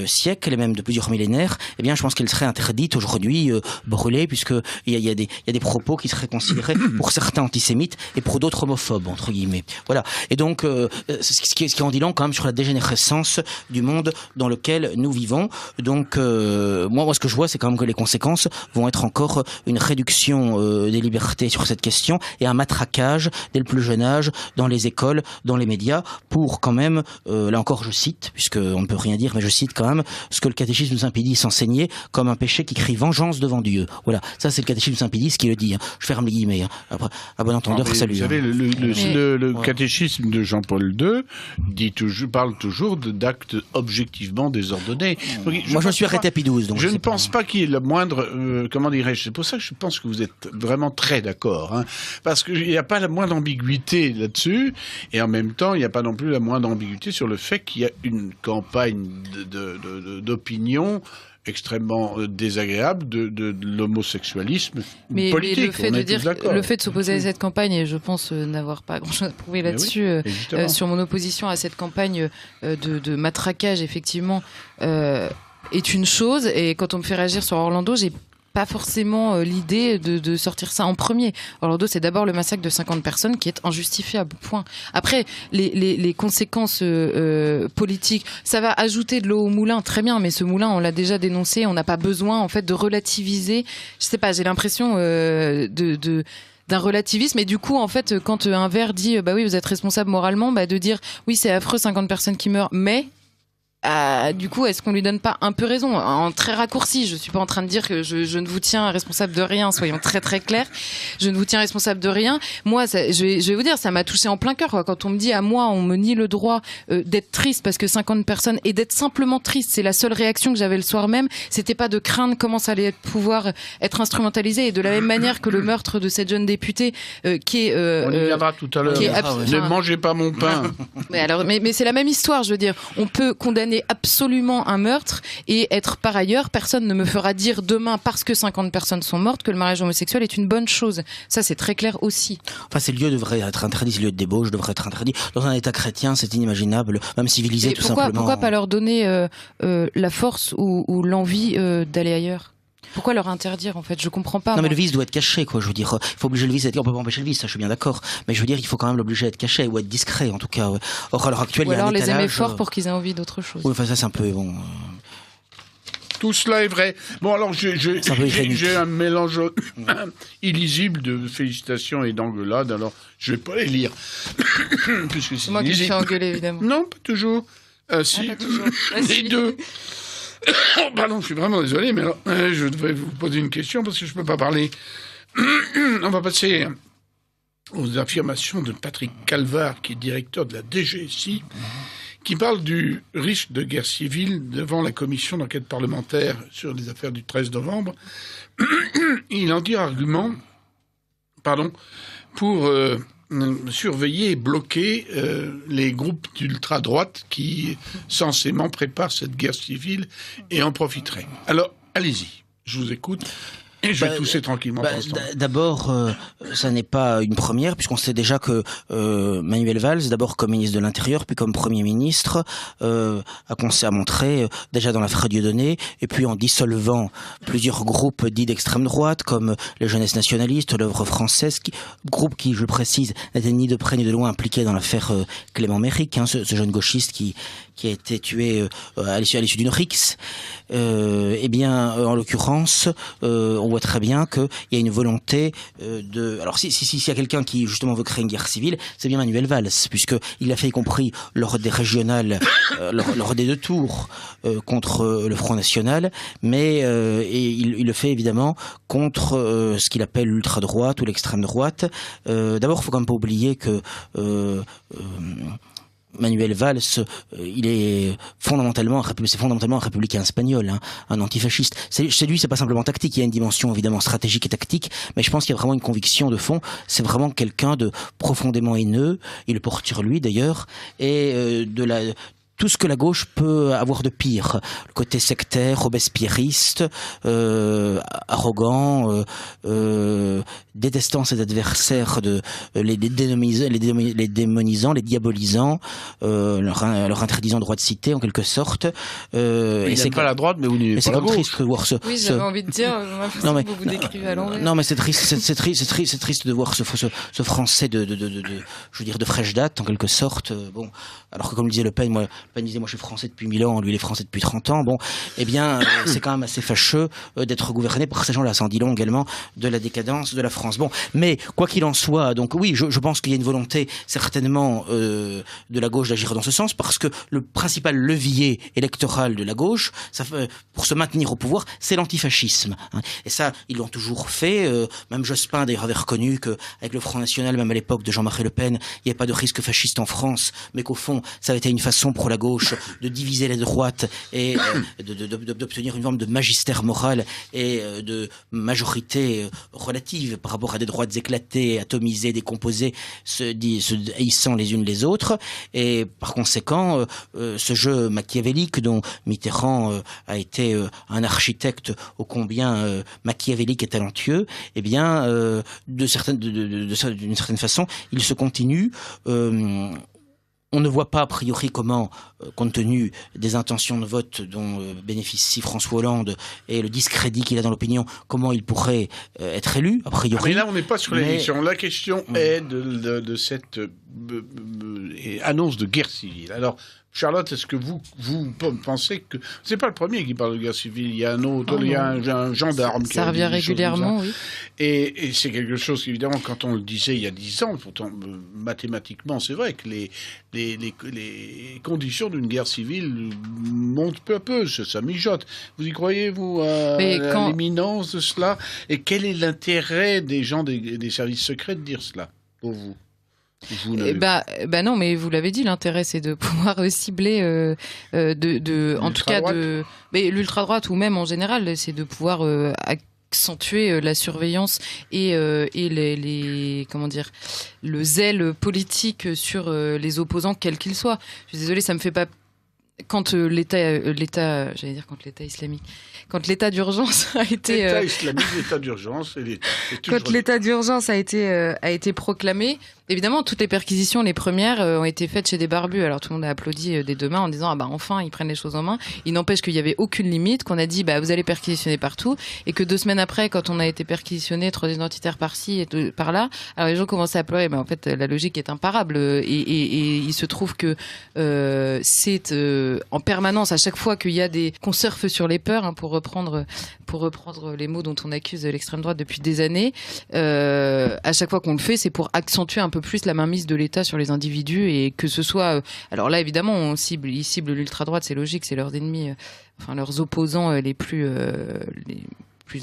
siècles, et même de plusieurs millénaires, eh bien, je pense qu'elle serait interdite aujourd'hui, brûlée, puisque il y a des propos qui seraient considérés pour certains antisémites et pour d'autres homophobes, entre guillemets. Voilà. Et donc, ce qui en dit long quand même sur la dégénérescence du monde dans lequel nous vivons. Donc, moi, ce que je vois, c'est quand même que les conséquences vont être encore une réduction des libertés sur cette question et un matraquage dès le plus jeune âge dans les écoles, dans les médias, pour quand même, là encore je cite, puisqu'on ne peut rien dire, mais je cite quand même ce que le catéchisme de Saint-Pédis enseignait comme un péché qui crie vengeance devant Dieu. Voilà, ça c'est le catéchisme de Saint-Pédis qui le dit. Je ferme les guillemets. Après, à bon entendeur, salut. Vous savez, le catéchisme de Jean-Paul II parle toujours d'actes objectivement désordonnés. Moi je me suis arrêté à Pie XII. Je ne pense pas qu'il y ait le moindre, comment dirais-je, c'est pour ça que je pense que vous êtes vraiment très d'accord, hein, parce qu'il n'y a pas la moindre ambiguïté là-dessus, et en même temps, il n'y a pas non plus la moindre ambiguïté sur le fait qu'il y a une campagne d'opinion extrêmement désagréable de l'homosexualisme politique. Mais le fait de s'opposer à cette campagne, et je pense n'avoir pas grand-chose à prouver là-dessus, sur mon opposition à cette campagne de matraquage, effectivement, est une chose. Et quand on me fait réagir sur Orlando, j'ai pas forcément l'idée de sortir ça en premier. Orlando, c'est d'abord le massacre de 50 personnes qui est injustifiable, point. Après, les conséquences politiques, ça va ajouter de l'eau au moulin, très bien, mais ce moulin, on l'a déjà dénoncé, on n'a pas besoin, en fait, de relativiser. Je sais pas, j'ai l'impression d'un relativisme, et du coup, en fait, quand un verre dit, bah oui, vous êtes responsable moralement, bah de dire, oui, c'est affreux, 50 personnes qui meurent, mais du coup, est-ce qu'on lui donne pas un peu raison? En très raccourci, je suis pas en train de dire que je ne vous tiens responsable de rien, soyons très très clairs. Je ne vous tiens responsable de rien. Moi, je vais vous dire, ça m'a touché en plein cœur, quoi. Quand on me dit à moi, on me nie le droit d'être triste parce que 50 personnes, et d'être simplement triste, c'est la seule réaction que j'avais le soir même, c'était pas de craindre comment ça allait pouvoir être instrumentalisé, et de la même manière que le meurtre de cette jeune députée qui est... on y viendra tout à l'heure. Ne mangez pas mon pain. Mais c'est la même histoire, je veux dire. On peut condamner absolument un meurtre et être par ailleurs, personne ne me fera dire demain, parce que 50 personnes sont mortes, que le mariage homosexuel est une bonne chose. Ça, c'est très clair aussi. Enfin, ces lieux devraient être interdits, ces lieux de débauche devraient être interdits. Dans un État chrétien, c'est inimaginable, même civilisé, et tout simplement. Pourquoi pas leur donner la force ou l'envie d'aller ailleurs? Pourquoi leur interdire, en fait? Je comprends pas. Non, mais le vice doit être caché, quoi. Je veux dire, il faut obliger le vice à être... On peut pas empêcher le vice, ça, je suis bien d'accord. Mais je veux dire, il faut quand même l'obliger à être caché, ou à être discret, en tout cas. Ouais. Or, à l'heure actuelle, il y a un étalage... Ou alors les aimer fort pour qu'ils aient envie d'autre chose. Oui, enfin, ça, c'est un peu, bon... Tout cela est vrai. Bon, alors, j'ai un mélange illisible de félicitations et d'engueulades, alors je vais pas les lire. Puisque c'est moi qui me fais engueuler, évidemment. Non, pas toujours. Si. Pas toujours. Les deux. Pardon, je suis vraiment désolé, mais alors, je devrais vous poser une question parce que je peux pas parler. On va passer aux affirmations de Patrick Calvar, qui est directeur de la DGSI, qui parle du risque de guerre civile devant la commission d'enquête parlementaire sur les affaires du 13 novembre. Il en dit argument, pour surveiller et bloquer les groupes d'ultra-droite qui, censément, préparent cette guerre civile et en profiteraient. Alors, allez-y, je vous écoute. Et je vais tousser tranquillement. D'abord, ça n'est pas une première, puisqu'on sait déjà que Manuel Valls, d'abord comme ministre de l'Intérieur, puis comme Premier ministre, a montré, déjà dans l'affaire Dieudonné, et puis en dissolvant plusieurs groupes dits d'extrême droite, comme les Jeunesses nationalistes, l'Œuvre française, groupe qui, je le précise, n'était ni de près ni de loin impliqué dans l'affaire Clément Méric, ce jeune gauchiste qui a été tué à l'issue d'une rixe. Eh bien, en l'occurrence, on voit très bien qu'il y a une volonté alors s'il y a quelqu'un qui justement veut créer une guerre civile, c'est bien Manuel Valls, puisqu'il a fait y compris lors des régionales, lors des 2 tours contre le Front National, mais et il le fait évidemment contre ce qu'il appelle l'ultra-droite ou l'extrême droite. D'abord, il faut quand même pas oublier que Manuel Valls, c'est fondamentalement un républicain espagnol, hein, un antifasciste. Chez lui, c'est pas simplement tactique, il y a une dimension évidemment stratégique et tactique, mais je pense qu'il y a vraiment une conviction de fond. C'est vraiment quelqu'un de profondément haineux, il le porte sur lui d'ailleurs, et tout ce que la gauche peut avoir de pire, le côté sectaire, robespierriste, arrogant, détestant ses adversaires, les démonisant, les diabolisant, leur interdisant droit de cité en quelque sorte. Et c'est pas la droite, mais vous n'êtes pas la gauche. Triste de voir Oui, j'avais envie de dire. Non, mais vous décrivez à l'envers. Non, mais c'est triste de voir ce Français je veux dire, de fraîche date en quelque sorte. Bon, alors que comme le disait Le Pen, moi je suis français depuis 1000 ans, lui il est français depuis 30 ans. Bon, eh bien, c'est quand même assez fâcheux d'être gouverné par ces gens-là. Ça en dit long également de la décadence de la France. Bon, mais quoi qu'il en soit, donc oui, je pense qu'il y a une volonté certainement de la gauche d'agir dans ce sens, parce que le principal levier électoral de la gauche, pour se maintenir au pouvoir, c'est l'antifascisme. Hein. Et ça, ils l'ont toujours fait. Même Jospin d'ailleurs avait reconnu qu'avec le Front National, même à l'époque de Jean-Marie Le Pen, il n'y avait pas de risque fasciste en France, mais qu'au fond, ça avait été une façon pour la gauche de diviser les droites et d'obtenir une forme de magistère moral et de majorité relative par rapport à des droites éclatées, atomisées, décomposées, se haïssant les unes les autres. Et par conséquent, ce jeu machiavélique dont Mitterrand a été un architecte ô combien machiavélique et talentueux, eh bien, d'une certaine façon, il se continue. On ne voit pas a priori comment, compte tenu des intentions de vote dont bénéficie François Hollande et le discrédit qu'il a dans l'opinion, comment il pourrait être élu, a priori. Mais là, on n'est pas sur l'élection. La question est de cette annonce de guerre civile. Alors, Charlotte, est-ce que vous pensez que c'est pas le premier qui parle de guerre civile? Il y a un autre, il y a un gendarme qui ça revient régulièrement, oui. Et c'est quelque chose évidemment, quand on le disait il y a 10 ans, pourtant mathématiquement, c'est vrai que les conditions d'une guerre civile montent peu à peu, ça mijote. Vous y croyez, vous, à l'imminence de cela? Et quel est l'intérêt des gens des services secrets de dire cela pour vous? Non, mais vous l'avez dit, l'intérêt c'est de pouvoir cibler en tout cas l'ultra droite ou même en général, c'est de pouvoir accentuer la surveillance et les comment dire, le zèle politique sur les opposants quels qu'ils soient. Je suis désolée, ça me fait pas. Quand j'allais dire quand l'État islamique, quand l'état d'urgence a été l'État islamique, l'état d'urgence, quand l'état d'urgence a été proclamé, évidemment toutes les perquisitions, les premières, ont été faites chez des barbus. Alors tout le monde a applaudi des deux mains en disant enfin ils prennent les choses en main. Il n'empêche qu'il y avait aucune limite, qu'on a dit vous allez perquisitionner partout, et que 2 semaines après, quand on a été perquisitionné, 3 identitaires par-ci et par-là, alors les gens commençaient à pleurer. Mais en fait la logique est imparable et il se trouve que c'est en permanence, à chaque fois qu'on surfe sur les peurs, pour reprendre les mots dont on accuse l'extrême droite depuis des années, à chaque fois qu'on le fait, c'est pour accentuer un peu plus la mainmise de l'État sur les individus, et que ce soit alors là évidemment ils ciblent l'ultra droite, c'est logique, c'est leurs ennemis, leurs opposants les plus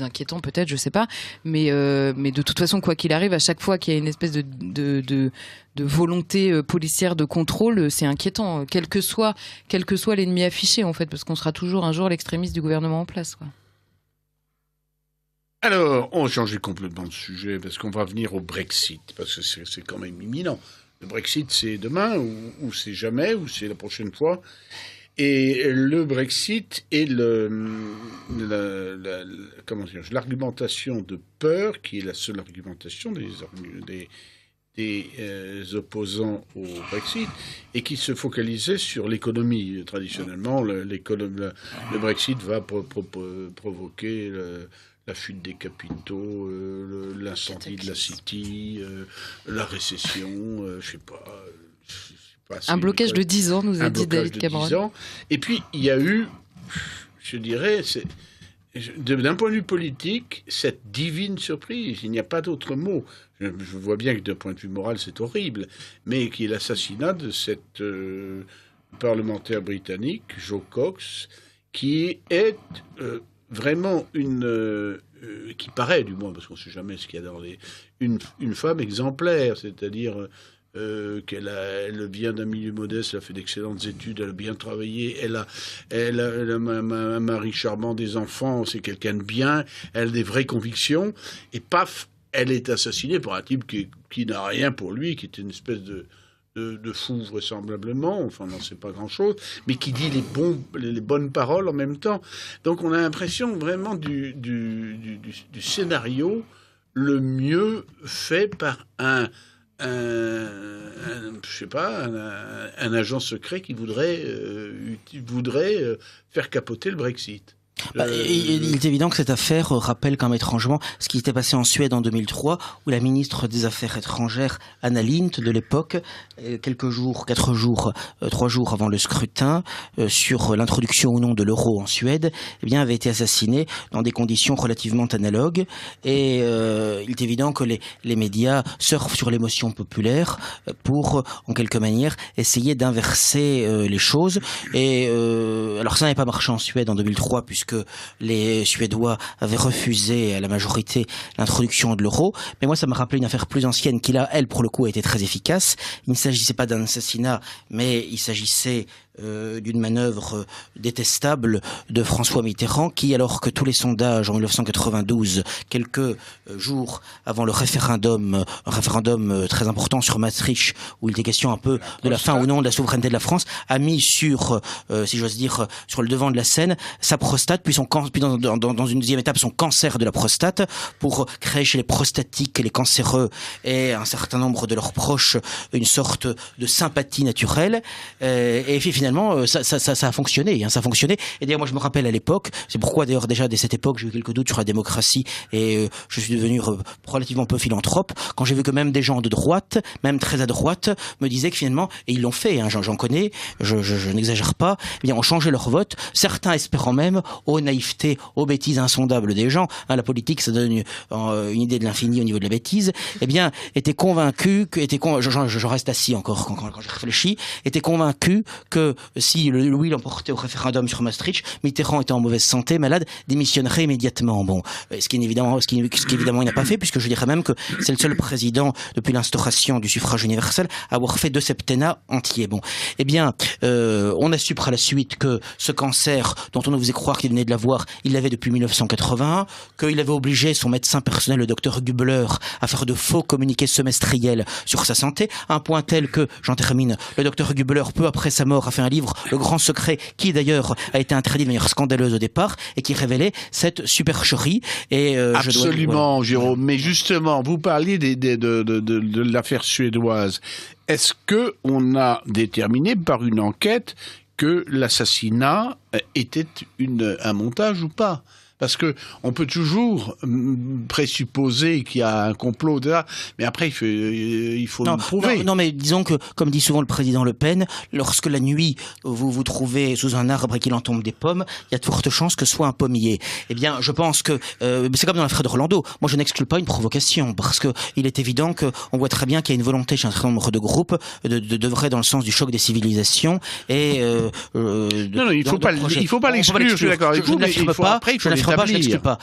inquiétants peut-être, je sais pas, mais de toute façon, quoi qu'il arrive, à chaque fois qu'il y a une espèce de volonté policière de contrôle, c'est inquiétant, quel que soit l'ennemi affiché en fait, parce qu'on sera toujours un jour l'extrémiste du gouvernement en place, quoi. Alors, on va changer complètement de sujet, parce qu'on va venir au Brexit, parce que c'est quand même imminent. Le Brexit, c'est demain, ou c'est jamais, ou c'est la prochaine fois. Et le Brexit est l'argumentation de peur, qui est la seule argumentation des opposants au Brexit, et qui se focalisait sur l'économie. Traditionnellement, le Brexit va provoquer la fuite des capitaux, l'incendie de la City, la récession, je sais pas. Un blocage de 10 ans, nous a dit David Cameron. Et puis, il y a eu, je dirais, d'un point de vue politique, cette divine surprise, il n'y a pas d'autre mot. Je vois bien que d'un point de vue moral, c'est horrible, mais qu'il y ait l'assassinat de cette parlementaire britannique, Jo Cox, qui est vraiment qui paraît, du moins, parce qu'on ne sait jamais ce qu'il y a dans une femme exemplaire, c'est-à-dire elle vient d'un milieu modeste, elle a fait d'excellentes études, elle a bien travaillé, elle a un mari charmant, des enfants, c'est quelqu'un de bien, elle a des vraies convictions, et paf, elle est assassinée par un type qui n'a rien pour lui, qui était une espèce de fou vraisemblablement, enfin on n'en sait pas grand-chose, mais qui dit les bonnes paroles en même temps. Donc on a l'impression vraiment du scénario le mieux fait par un agent secret qui voudrait faire capoter le Brexit. Il est évident que cette affaire rappelle quand même étrangement ce qui s'était passé en Suède en 2003, où la ministre des Affaires étrangères, Anna Lindh, de l'époque, 3 jours avant le scrutin, sur l'introduction ou non de l'euro en Suède, eh bien, avait été assassinée dans des conditions relativement analogues. Et il est évident que les médias surfent sur l'émotion populaire pour, en quelque manière, essayer d'inverser les choses. Et alors ça n'avait pas marché en Suède en 2003, puisque les Suédois avaient refusé à la majorité l'introduction de l'euro. Mais moi, ça m'a rappelé une affaire plus ancienne qui, là, elle, pour le coup, a été très efficace. Il ne s'agissait pas d'un assassinat, mais il s'agissait d'une manœuvre détestable de François Mitterrand, qui, alors que tous les sondages en 1992, quelques jours avant le référendum, un référendum très important sur Maastricht, où il était question un peu de la fin ou non de la souveraineté de la France, a mis sur, si j'ose dire, sur le devant de la scène sa prostate, puis dans une deuxième étape son cancer de la prostate, pour créer chez les prostatiques et les cancéreux et un certain nombre de leurs proches une sorte de sympathie naturelle. Et finalement, ça a fonctionné, ça a fonctionné. Et d'ailleurs, moi, je me rappelle à l'époque, c'est pourquoi d'ailleurs déjà dès cette époque, j'ai eu quelques doutes sur la démocratie et je suis devenu relativement peu philanthrope, quand j'ai vu que même des gens de droite, même très à droite, me disaient que finalement, et ils l'ont fait, j'en connais, je n'exagère pas, eh bien, ont changé leur vote, certains espérant même aux naïvetés, aux bêtises insondables des gens, la politique, ça donne une idée de l'infini au niveau de la bêtise, eh bien, étaient convaincus, je reste assis encore quand j'ai réfléchi, étaient convaincus que si le oui l'emportait au référendum sur Maastricht, Mitterrand était en mauvaise santé, malade, démissionnerait immédiatement. Bon, ce qui évidemment il n'a pas fait, puisque je dirais même que c'est le seul président depuis l'instauration du suffrage universel à avoir fait 2 septennats entiers. Bon, eh bien, on a su par la suite que ce cancer, dont on nous faisait croire qu'il venait de l'avoir, il l'avait depuis 1981, qu'il avait obligé son médecin personnel, le docteur Gubler, à faire de faux communiqués semestriels sur sa santé, à un point tel que, j'en termine, le docteur Gubler, peu après sa mort, a fait un livre, Le Grand Secret, qui d'ailleurs a été interdit de manière scandaleuse au départ et qui révélait cette supercherie. Et absolument, Jérôme. Mais justement, vous parliez de l'affaire suédoise. Est-ce que on a déterminé par une enquête que l'assassinat était un montage ou pas ? Parce que on peut toujours présupposer qu'il y a un complot, mais après il faut le prouver. Non, mais disons que, comme dit souvent le président Le Pen, lorsque la nuit vous vous trouvez sous un arbre et qu'il en tombe des pommes, il y a de fortes chances que ce soit un pommier. Eh bien, je pense que c'est comme dans l'affaire de Rolando. Moi, je n'exclus pas une provocation, parce que il est évident que on voit très bien qu'il y a une volonté chez un certain nombre de groupes d'œuvrer dans le sens du choc des civilisations et non, il faut pas l'exclure. Je suis d'accord avec vous, mais il faut après il faut je l'exclus pas.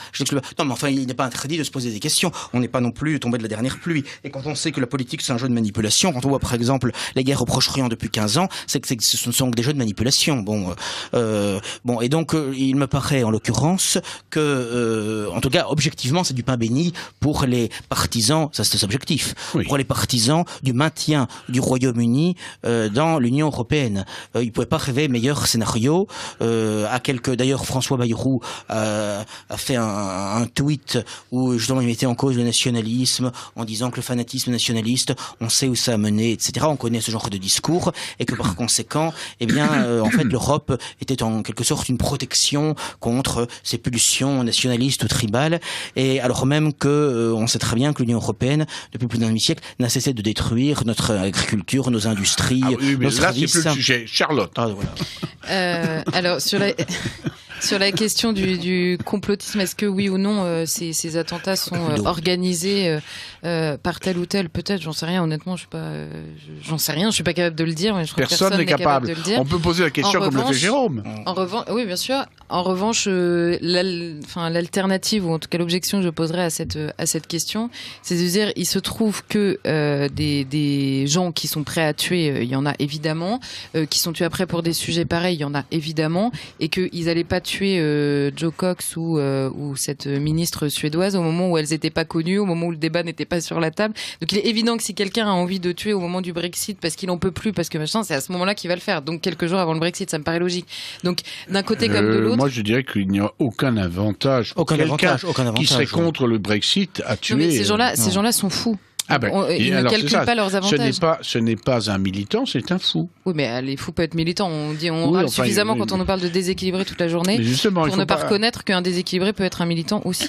Non, mais enfin, il n'est pas interdit de se poser des questions. On n'est pas non plus tombé de la dernière pluie. Et quand on sait que la politique, c'est un jeu de manipulation, quand on voit, par exemple, les guerres au Proche-Orient depuis 15 ans, c'est que ce ne sont que des jeux de manipulation. Bon, et donc, il me paraît, en l'occurrence, que, en tout cas, objectivement, c'est du pain béni pour les partisans, ça c'est objectif, oui, pour les partisans du maintien du Royaume-Uni dans l'Union européenne. Il ne pouvait pas rêver meilleur scénario. D'ailleurs, François Bayrou a fait un tweet où justement il mettait en cause le nationalisme en disant que le fanatisme nationaliste, on sait où ça a mené, etc. On connaît ce genre de discours et que par conséquent, eh bien, en fait, l'Europe était en quelque sorte une protection contre ces pulsions nationalistes ou tribales. Et alors même que on sait très bien que l'Union européenne, depuis plus d'un demi-siècle, n'a cessé de détruire notre agriculture, nos industries, nos services. C'est plus le sujet. Charlotte. Alors sur la Sur la question du complotisme, est-ce que oui ou non ces attentats sont organisés par tel ou tel? Peut-être, j'en sais rien. Honnêtement, j'en sais rien. Je suis pas capable de le dire. Mais je crois que personne n'est capable de le dire. On peut poser la question comme le fait Jérôme. En revanche, oui, bien sûr. En revanche, l'alternative ou en tout cas l'objection que je poserais à cette question, c'est de dire il se trouve que des gens qui sont prêts à tuer, il y en a évidemment, qui sont tués après pour des sujets pareils, il y en a évidemment, et qu'ils n'allaient pas tuer Jo Cox ou cette ministre suédoise au moment où elles n'étaient pas connues, au moment où le débat n'était pas sur la table. Donc il est évident que si quelqu'un a envie de tuer au moment du Brexit parce qu'il en peut plus, parce que machin, c'est à ce moment-là qu'il va le faire. Donc quelques jours avant le Brexit, ça me paraît logique. Donc d'un côté comme de l'autre. Moi je dirais qu'il n'y a aucun avantage pour quelqu'un qui serait contre le Brexit à tuer. Non, mais ces gens-là sont fous. Ils ne calculent pas leurs avantages. Ce n'est pas un militant, c'est un fou. Oui, mais les fous peuvent être militants. On râle suffisamment quand on nous parle de déséquilibré toute la journée pour ne pas reconnaître qu'un déséquilibré peut être un militant aussi.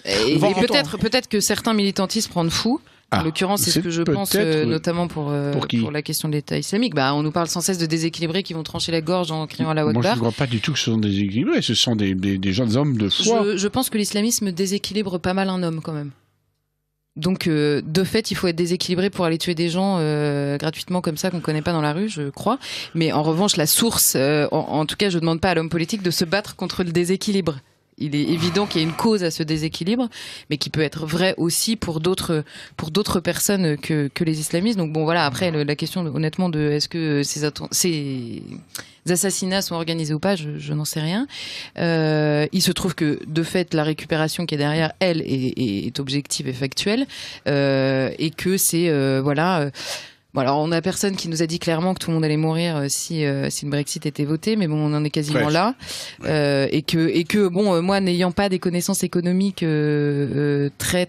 Et peut-être que certains militantistes prennent fou. En l'occurrence, c'est ce que je pense, notamment pour la question de l'État islamique. On nous parle sans cesse de déséquilibrés qui vont trancher la gorge en criant à la Akbar. Moi, je ne crois pas du tout que ce sont déséquilibrés. Ce sont des jeunes hommes de foi. Je pense que l'islamisme déséquilibre pas mal un homme, quand même. Donc, de fait, il faut être déséquilibré pour aller tuer des gens gratuitement comme ça qu'on connaît pas dans la rue, je crois. Mais en revanche, la source, en tout cas, je demande pas à l'homme politique de se battre contre le déséquilibre. Il est évident qu'il y a une cause à ce déséquilibre, mais qui peut être vrai aussi pour d'autres personnes que les islamistes. Donc bon, voilà. Après, la question, honnêtement, de est-ce que ces assassinats sont organisés ou pas, je n'en sais rien. Il se trouve que, de fait, la récupération qui est derrière, elle, est objective et factuelle, et que c'est Bon, alors on a personne qui nous a dit clairement que tout le monde allait mourir si le Brexit était voté, mais bon, on en est quasiment là. Et que bon, moi, n'ayant pas des connaissances économiques très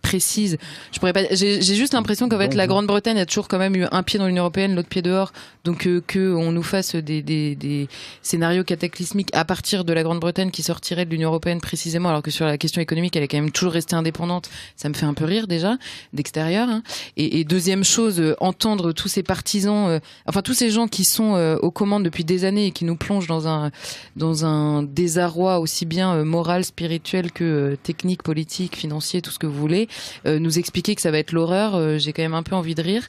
précises, je pourrais pas. J'ai juste l'impression qu'en fait, la Grande-Bretagne a toujours quand même eu un pied dans l'Union européenne, l'autre pied dehors. Donc que on nous fasse des scénarios cataclysmiques à partir de la Grande-Bretagne qui sortirait de l'Union européenne précisément, alors que sur la question économique, elle est quand même toujours restée indépendante. Ça me fait un peu rire déjà d'extérieur. Hein. Et deuxième chose, entendre tous ces partisans, tous ces gens qui sont aux commandes depuis des années et qui nous plongent dans un désarroi aussi bien moral, spirituel que technique, politique, financier, tout ce que vous voulez, nous expliquer que ça va être l'horreur, j'ai quand même un peu envie de rire.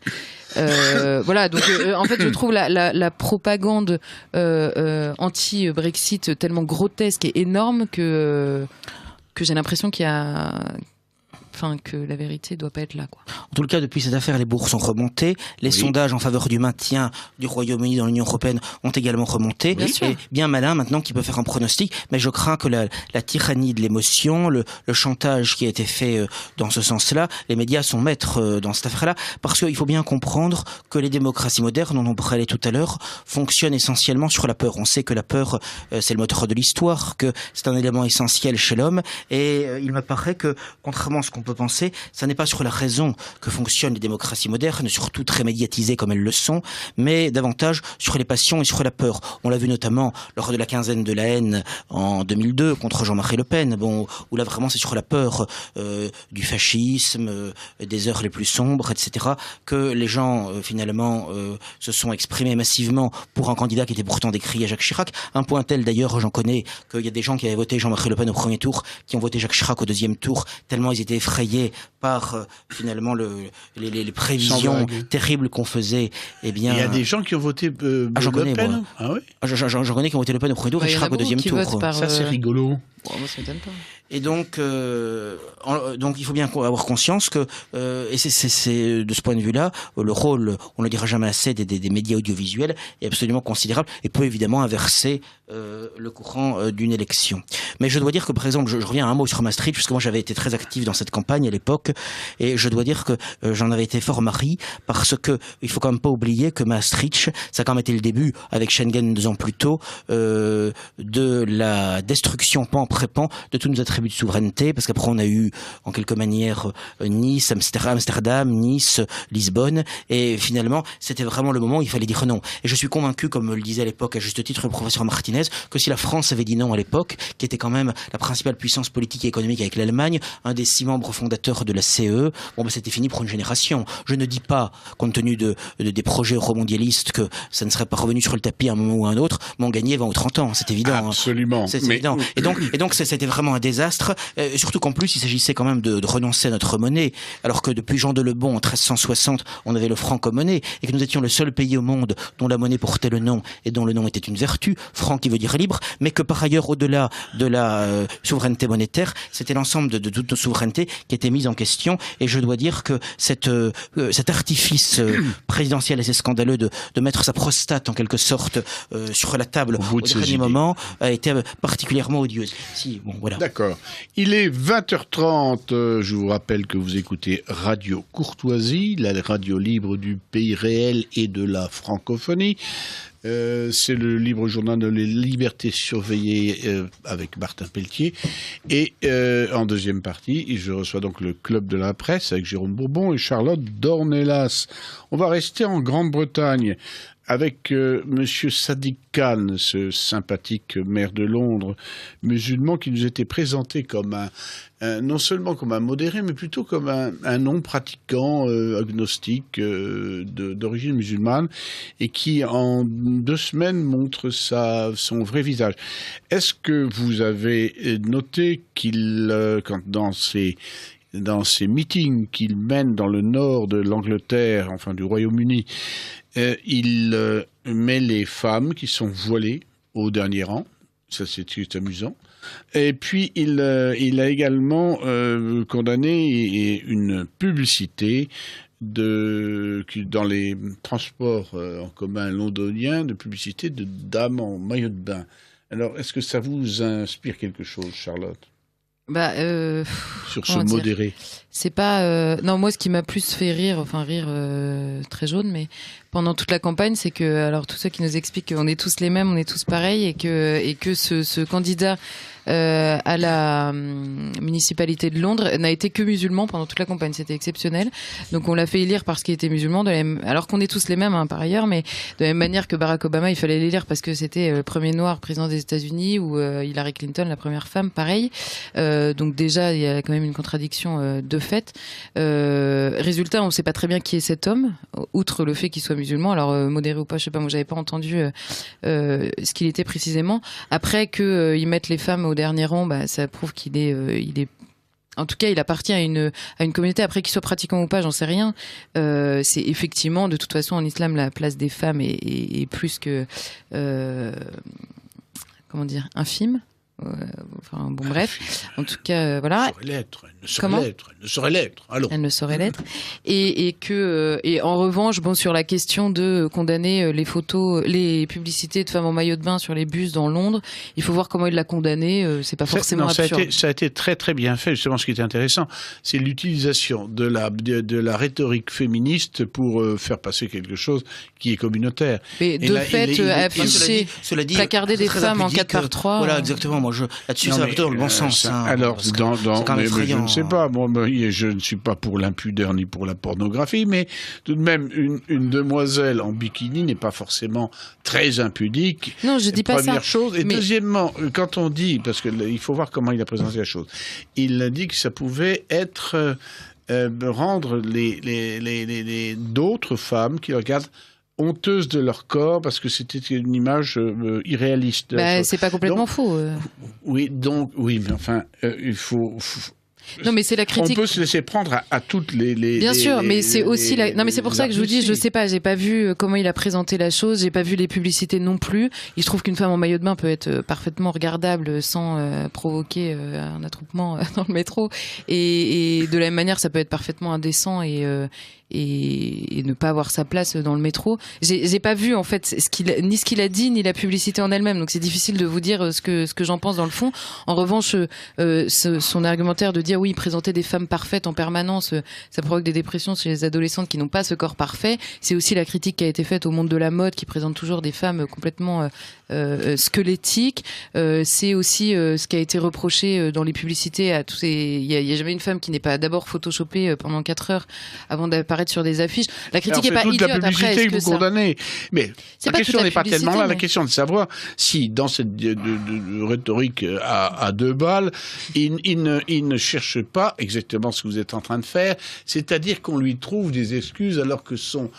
Voilà, donc en fait je trouve la propagande anti-Brexit tellement grotesque et énorme que j'ai l'impression que la vérité doit pas être là, quoi. En tout cas, depuis cette affaire, les bourses ont remonté. Les sondages en faveur du maintien du Royaume-Uni dans l'Union européenne ont également remonté. Et bien malin maintenant qui peut faire un pronostic. Mais je crains que la tyrannie de l'émotion, le chantage qui a été fait dans ce sens-là, les médias sont maîtres dans cette affaire-là. Parce qu'il faut bien comprendre que les démocraties modernes, dont on parlait tout à l'heure, fonctionnent essentiellement sur la peur. On sait que la peur, c'est le moteur de l'histoire, que c'est un élément essentiel chez l'homme. Et il me paraît que, contrairement à ce qu'on peut penser, ça n'est pas sur la raison que fonctionnent les démocraties modernes, surtout très médiatisées comme elles le sont, mais davantage sur les passions et sur la peur. On l'a vu notamment lors de la quinzaine de la haine en 2002 contre Jean-Marie Le Pen, où là vraiment c'est sur la peur du fascisme, des heures les plus sombres, etc., que les gens finalement se sont exprimés massivement pour un candidat qui était pourtant décrié à Jacques Chirac. Un point tel d'ailleurs, j'en connais, qu'il y a des gens qui avaient voté Jean-Marie Le Pen au premier tour, qui ont voté Jacques Chirac au deuxième tour, tellement ils étaient effrayés par finalement les prévisions terribles qu'on faisait. Eh bien, il y a des gens qui ont voté j'en connais, Le Pen. moi. Ah oui. J'en connais qui ont voté Le Pen au premier tour et Chirac au deuxième tour. Ça c'est rigolo. Bon, moi, ça m'étonne pas. Et donc il faut bien avoir conscience que et c'est de ce point de vue-là le rôle, on ne le dira jamais assez, des médias audiovisuels est absolument considérable et peut évidemment inverser le courant d'une élection. Mais je dois dire que par exemple, je reviens à un mot sur Maastricht, puisque moi j'avais été très actif dans cette campagne à l'époque, et je dois dire que j'en avais été fort marri, parce que il faut quand même pas oublier que Maastricht, ça a quand même été le début avec Schengen 2 ans plus tôt de la destruction pan après pan de tous nos attributs de souveraineté, parce qu'après on a eu en quelque manière Nice, Amsterdam, Nice, Lisbonne, et finalement c'était vraiment le moment où il fallait dire non. Et je suis convaincu, comme le disait à l'époque à juste titre le professeur Martinez, que si la France avait dit non à l'époque, qui était quand même la principale puissance politique et économique avec l'Allemagne, un des 6 membres membre fondateur de la CE, c'était fini pour une génération. Je ne dis pas, compte tenu des projets euromondialistes, que ça ne serait pas revenu sur le tapis à un moment ou à un autre, mais on gagnait 20 ou 30 ans, c'est évident. Absolument. C'est évident. Et donc c'était vraiment un désastre, surtout qu'en plus, il s'agissait quand même de renoncer à notre monnaie, alors que depuis Jean de Lebon, en 1360, on avait le franc comme monnaie, et que nous étions le seul pays au monde dont la monnaie portait le nom, et dont le nom était une vertu, franc qui veut dire libre, mais que par ailleurs, au-delà de la souveraineté monétaire, c'était l'ensemble de toute nos souverainetés qui était mise en question, et je dois dire que cet artifice présidentiel assez scandaleux de mettre sa prostate en quelque sorte sur la table au dernier moment a été particulièrement odieuse. Voilà. D'accord. Il est 20h30. Je vous rappelle que vous écoutez Radio Courtoisie, la radio libre du pays réel et de la francophonie. C'est le libre journal de la liberté surveillée avec Martin Pelletier. Et en deuxième partie, je reçois donc le Club de la presse avec Jérôme Bourbon et Charlotte Dornelas. On va rester en Grande-Bretagne avec Monsieur Sadiq Khan, ce sympathique maire de Londres musulman qui nous était présenté comme non seulement comme un modéré, mais plutôt comme un non-pratiquant agnostique d'origine musulmane et qui, en 2 semaines, montre son vrai visage. Est-ce que vous avez noté qu'il, dans ces meetings qu'il mène dans le nord de l'Angleterre, enfin du Royaume-Uni, il met les femmes qui sont voilées au dernier rang. Ça, c'est amusant. Et puis, il a également condamné une publicité dans les transports en commun londoniens, de publicité de dames en maillot de bain. Alors, est-ce que ça vous inspire quelque chose, Charlotte ? Sur ce modéré. C'est pas non, moi ce qui m'a plus fait rire très jaune, mais pendant toute la campagne, c'est que alors tous ceux qui nous expliquent qu'on est tous les mêmes, on est tous pareils, et que ce candidat à la municipalité de Londres n'a été que musulman pendant toute la campagne. C'était exceptionnel. Donc on l'a fait élire parce qu'il était musulman, alors qu'on est tous les mêmes par ailleurs, mais de la même manière que Barack Obama, il fallait l'élire parce que c'était le premier noir président des États-Unis, ou Hillary Clinton, la première femme, pareil. Donc déjà, il y a quand même une contradiction de fait. Résultat, on ne sait pas très bien qui est cet homme, outre le fait qu'il soit musulman. Alors modéré ou pas, je sais pas, moi j'avais pas entendu ce qu'il était précisément. Après qu'ils mettent les femmes au dernier rang, ça prouve qu'il est en tout cas, il appartient à une communauté. Après, qu'il soit pratiquant ou pas, j'en sais rien. C'est effectivement, de toute façon, en islam, la place des femmes est plus que infime. Enfin bon, bref, en tout cas voilà. Elle ne saurait l'être. Allons. Elle ne saurait l'être. Et en revanche, sur la question de condamner les photos, les publicités de femmes en maillot de bain sur les bus dans Londres, il faut voir comment il l'a condamné. C'est pas forcément absurde. Ça a été très très bien fait. Justement, ce qui est intéressant, c'est l'utilisation de la rhétorique féministe pour faire passer quelque chose qui est communautaire. Mais afficher, placarder des femmes en 4x3. Voilà, exactement. Moi, là-dessus, ça va plutôt dans le bon sens. Alors, je ne sais pas. Je ne suis pas pour l'impudeur ni pour la pornographie, mais tout de même, une demoiselle en bikini n'est pas forcément très impudique. Non, je dis pas ça. Première chose. Et deuxièmement, quand on dit, parce qu'il faut voir comment il a présenté la chose, il a dit que ça pouvait être rendre les d'autres femmes qui regardent honteuses de leur corps parce que c'était une image irréaliste. C'est pas complètement faux. Oui, mais enfin, il faut. Non, mais c'est la critique. On peut se laisser prendre à toutes les. Bien sûr, mais c'est aussi non, mais c'est pour ça que je vous dis, je sais pas, j'ai pas vu comment il a présenté la chose, j'ai pas vu les publicités non plus. Il se trouve qu'une femme en maillot de bain peut être parfaitement regardable sans provoquer un attroupement dans le métro, et de la même manière, ça peut être parfaitement indécent et ne pas avoir sa place dans le métro. J'ai pas vu en fait ni ce qu'il a dit ni la publicité en elle-même, donc c'est difficile de vous dire ce que j'en pense dans le fond. En revanche, son argumentaire de dire oui, présenter des femmes parfaites en permanence, ça provoque des dépressions chez les adolescentes qui n'ont pas ce corps parfait. C'est aussi la critique qui a été faite au monde de la mode, qui présente toujours des femmes complètement squelettiques. C'est aussi ce qui a été reproché dans les publicités à tous ces. Il y a jamais une femme qui n'est pas d'abord photoshopée pendant 4 heures avant d'apparaître apparaître sur des affiches. La critique n'est pas toute idiote. la publicité Après, que vous condamnez. Mais la question n'est pas tellement là. Mais... La question est de savoir si, dans cette de rhétorique à deux balles, il ne cherche pas exactement ce que vous êtes en train de faire, c'est-à-dire qu'on lui trouve des excuses alors que son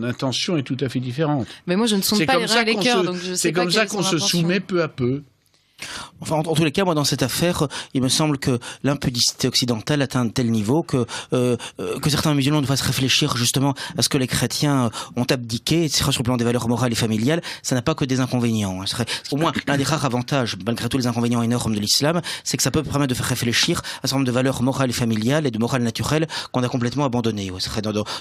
intention est tout à fait différente. Mais moi, je ne sonde pas les reins et les cœurs, donc je sais c'est pas comme ça qu'on se soumet peu à peu. Enfin, en tous les cas, moi, dans cette affaire, il me semble que l'impudicité occidentale atteint un tel niveau que certains musulmans doivent se réfléchir justement à ce que les chrétiens ont abdiqué, sur le plan des valeurs morales et familiales. Ça n'a pas que des inconvénients. Au moins, l'un des rares avantages, malgré tous les inconvénients énormes de l'islam, c'est que ça peut permettre de faire réfléchir à un certain nombre de valeurs morales et familiales et de morale naturelle qu'on a complètement abandonnées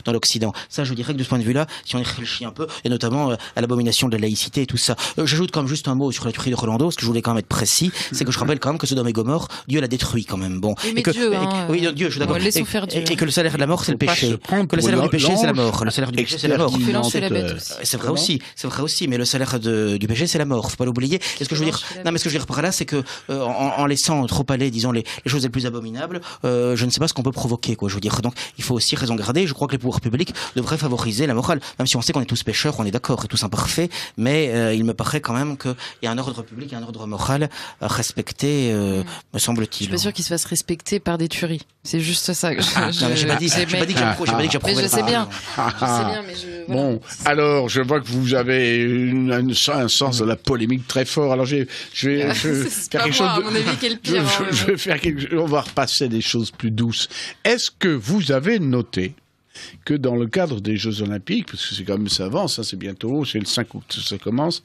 dans l'Occident. Ça, je dirais que de ce point de vue-là, si on y réfléchit un peu, et notamment à l'abomination de la laïcité et tout ça. J'ajoute quand même juste un mot sur la tuerie de Rolando, parce que je voulais quand même être précis, c'est que je rappelle quand même que Sodome et Gomorrhe, Dieu l'a détruit quand même. Bon. Oui, mais Dieu, oui, Dieu, je suis d'accord. Et que le salaire de la mort, c'est le péché. Que le salaire du péché, c'est la mort. Le salaire du péché, c'est la mort. C'est vrai aussi, mais le salaire du péché, c'est la mort. Faut pas l'oublier. Et ce que je veux dire, non, mais ce que je veux dire par là, c'est que en laissant trop aller, disons, les choses les plus abominables, je ne sais pas ce qu'on peut provoquer, quoi. Je veux dire, donc il faut aussi raison garder. Je crois que les pouvoirs publics devraient favoriser la morale, même si on sait qu'on est tous pécheurs, on est d'accord, et tous imparfaits, mais il me paraît quand même qu'il y a un ordre public, un ordre moral respecté, me semble-t-il. Je suis pas sûr qu'il se fasse respecter par des tueries. C'est juste ça. Non, mais j'ai pas dit que j'approuvais. Mais je sais bien. Bon, alors, je vois que vous avez un sens de la polémique très fort. Alors, je vais faire quelque chose. À mon avis, quel pire. Je vais faire quelque chose. On va repasser des choses plus douces. Est-ce que vous avez noté que dans le cadre des Jeux Olympiques, parce que c'est quand même, ça avance, hein, c'est bientôt, c'est le 5 août, ça commence,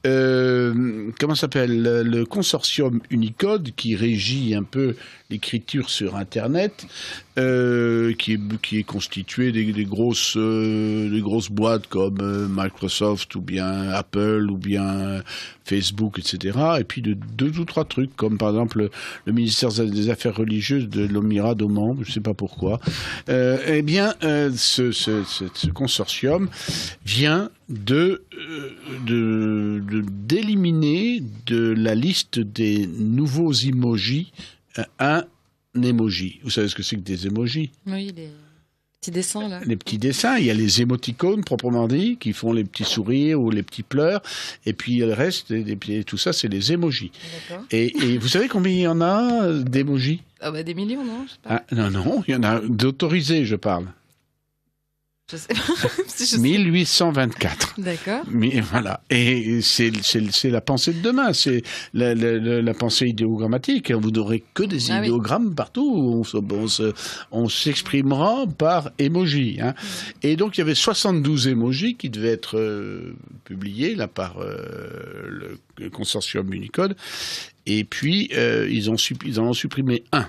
comment s'appelle, le consortium Unicode qui régit un peu l'écriture sur Internet, qui est constitué des grosses boîtes comme Microsoft ou bien Apple ou bien Facebook, etc. Et puis de deux ou trois trucs comme par exemple le ministère des Affaires religieuses de l'Émirat d'Oman, je ne sais pas pourquoi. Eh bien, ce consortium vient d'éliminer de la liste des nouveaux emojis un emoji. Vous savez ce que c'est que des emojis? Oui, les petits dessins, là. Les petits dessins. Il y a les émoticônes, proprement dit, qui font les petits sourires ou les petits pleurs. Et puis le reste, et tout ça, c'est les emojis. Et vous savez combien il y en a d'emojis? Ah bah des millions, non? Je sais pas. Non, il y en a d'autorisés, je parle. Je sais pas. 1824. D'accord. Mais voilà. Et c'est la pensée de demain. C'est la pensée idéogrammatique. Vous n'aurez que des idéogrammes partout. On s'exprimera par emoji. Hein. Et donc, il y avait 72 emojis qui devaient être publiés là, par le consortium Unicode. Et puis, ils en ont supprimé un.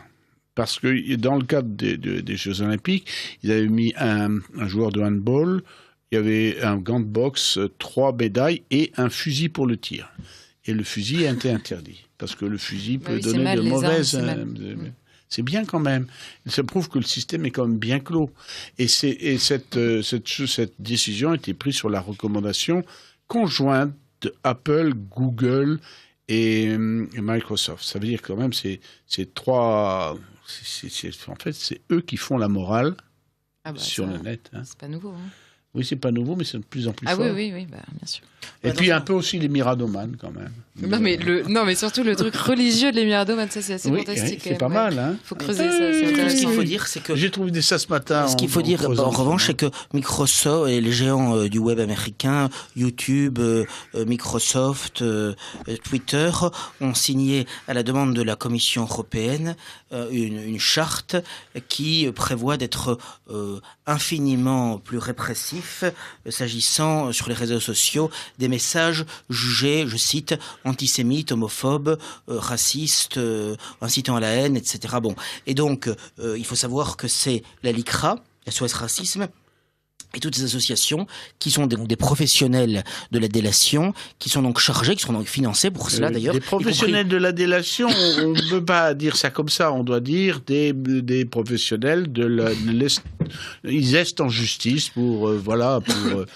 Parce que dans le cadre des Jeux Olympiques, ils avaient mis un joueur de handball, il y avait un gant de boxe, 3 médailles et un fusil pour le tir. Et le fusil était interdit. Parce que le fusil peut donner de mauvaises... C'est bien quand même. Ça prouve que le système est quand même bien clos. Et cette décision a été prise sur la recommandation conjointe d'Apple, Google et Microsoft. Ça veut dire quand même c'est trois... en fait, c'est eux qui font la morale sur le net. Hein. C'est pas nouveau. Hein. Oui, c'est pas nouveau, mais c'est de plus en plus fort. Oui, bien sûr. Et puis un peu aussi les miradomanes, quand même. Non, mais surtout le truc religieux de les miradomanes, ça c'est assez fantastique. C'est pas mal, hein. Faut creuser ça. Ce qu'il faut dire, c'est que j'ai trouvé ça ce matin. Ce qu'il faut dire, en revanche, c'est que Microsoft et les géants du web américain, YouTube, Microsoft, Twitter, ont signé à la demande de la Commission européenne une charte qui prévoit d'être infiniment plus répressif s'agissant sur les réseaux sociaux des messages jugés, je cite, antisémites, homophobes, racistes, incitant à la haine, etc. Bon, et donc il faut savoir que c'est la LICRA, SOS Racisme, et toutes ces associations qui sont donc des professionnels de la délation, qui sont donc chargés, qui sont donc financés pour cela d'ailleurs. Des professionnels de la délation, on ne peut pas dire ça comme ça, on doit dire des professionnels ils estent en justice pour